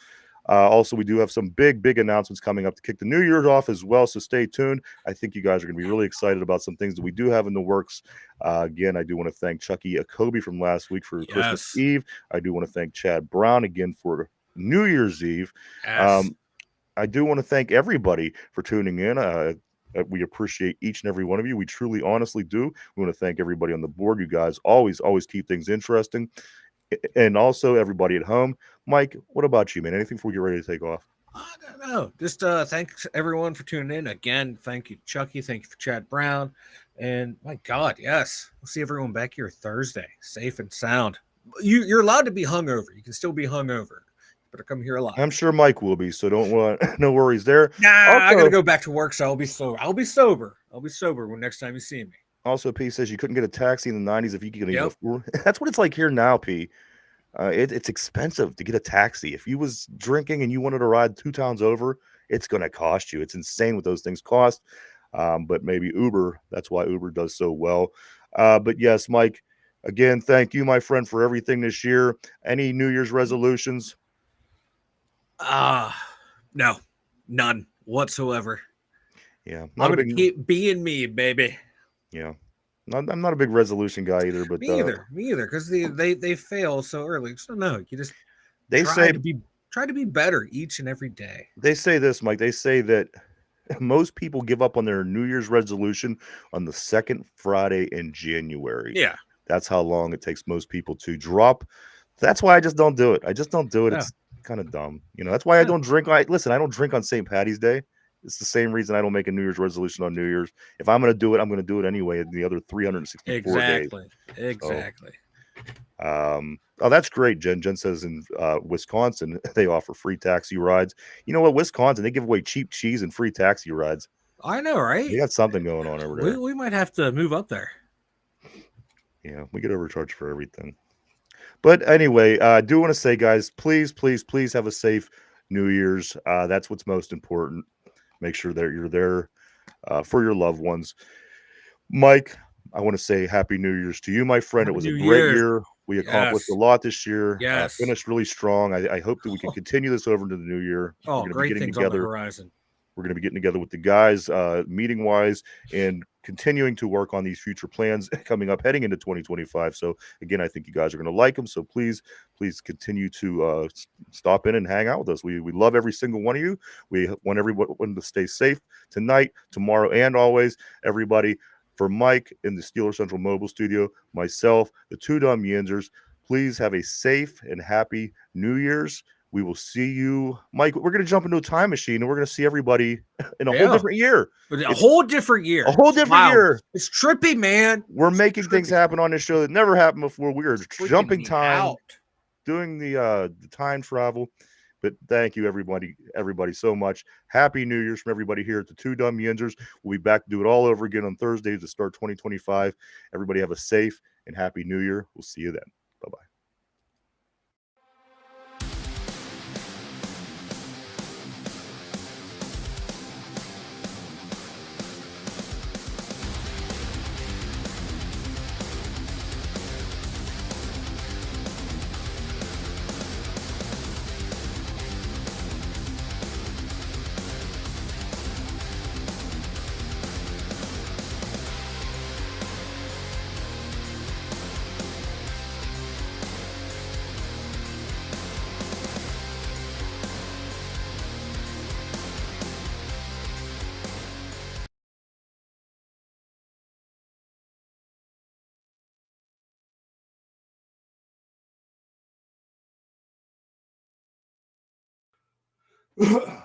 Also, we do have some big announcements coming up to kick the New Year's off as well, so stay tuned. I think you guys are going to be really excited about some things that we do have in the works. Again, I do want to thank Chucky Akobe from last week for Christmas Eve. I do want to thank Chad Brown again for New Year's Eve. I do want to thank everybody for tuning in. We appreciate each and every one of you. We truly, honestly do. We want to thank everybody on the board. You guys always keep things interesting. And also everybody at home. Mike, what about you, man? Anything before we get ready to take off?
I don't know. Just thanks everyone for tuning in. Again, thank you, Chucky. Thank you for Chad Brown. And my God, yes. We'll see everyone back here Thursday, safe and sound. You're allowed to be hungover. You can still be hungover. Better come here alive.
I'm sure Mike will be, so no worries there.
I gotta go back to work, so I'll be sober. I'll be sober when next time you see me.
Also, P says you couldn't get a taxi in the 90s if you could get That's what it's like here now, P. It's expensive to get a taxi. If you was drinking and you wanted to ride 2 towns over, it's going to cost you. It's insane what those things cost. But maybe Uber, that's why Uber does so well. But yes, Mike, again, thank you, my friend, for everything this year. Any New Year's resolutions?
No, none whatsoever.
Yeah.
I'm going to keep being me, baby.
Yeah. I'm not a big resolution guy either, but
me either, because they fail so early. So no, you just try to be better each and every day.
They say this, Mike. They say that most people give up on their New Year's resolution on the second Friday in January.
Yeah,
that's how long it takes most people to drop. That's why I just don't do it. I just don't do it. Yeah. It's kind of dumb, That's why I don't drink. I don't drink on St. Patty's Day. It's the same reason I don't make a New Year's resolution on New Year's. If I'm going to do it, I'm going to do it anyway in the other 364 days.
Exactly.
Oh, that's great, Jen. Jen says in Wisconsin, they offer free taxi rides. You know what? Wisconsin, they give away cheap cheese and free taxi rides.
I know, right?
They got something going on over there.
We might have to move up there.
Yeah, we get overcharged for everything. But anyway, I do want to say, guys, please have a safe New Year's. That's what's most important. Make sure that you're there for your loved ones. Mike, I want to say Happy New Year's to you, my friend. It was a great year. We accomplished a lot this year.
Yes.
Finished really strong. I hope that we can continue this over into the new year.
Oh, great things on the horizon.
We're going to be getting together with the guys, meeting wise, and continuing to work on these future plans coming up heading into 2025. So again, I think you guys are going to like them. So please continue to stop in and hang out with us. We love every single one of you. We want everyone to stay safe tonight, tomorrow, and always. Everybody, for Mike in the Steeler Central Mobile Studio, myself, the two Dum Yinzers, please have a safe and happy New Year's. We will see you, Mike. We're going to jump into a time machine and we're going to see everybody in a whole different year.
A whole different year.
A whole different year.
It's trippy, man.
We're making things happen on this show that never happened before. We are jumping time, doing the time travel. But thank you, everybody so much. Happy New Year's from everybody here at the two Dum Yinzers. We'll be back to do it all over again on Thursday to start 2025. Everybody have a safe and happy New Year. We'll see you then. Bye-bye.
Ugh.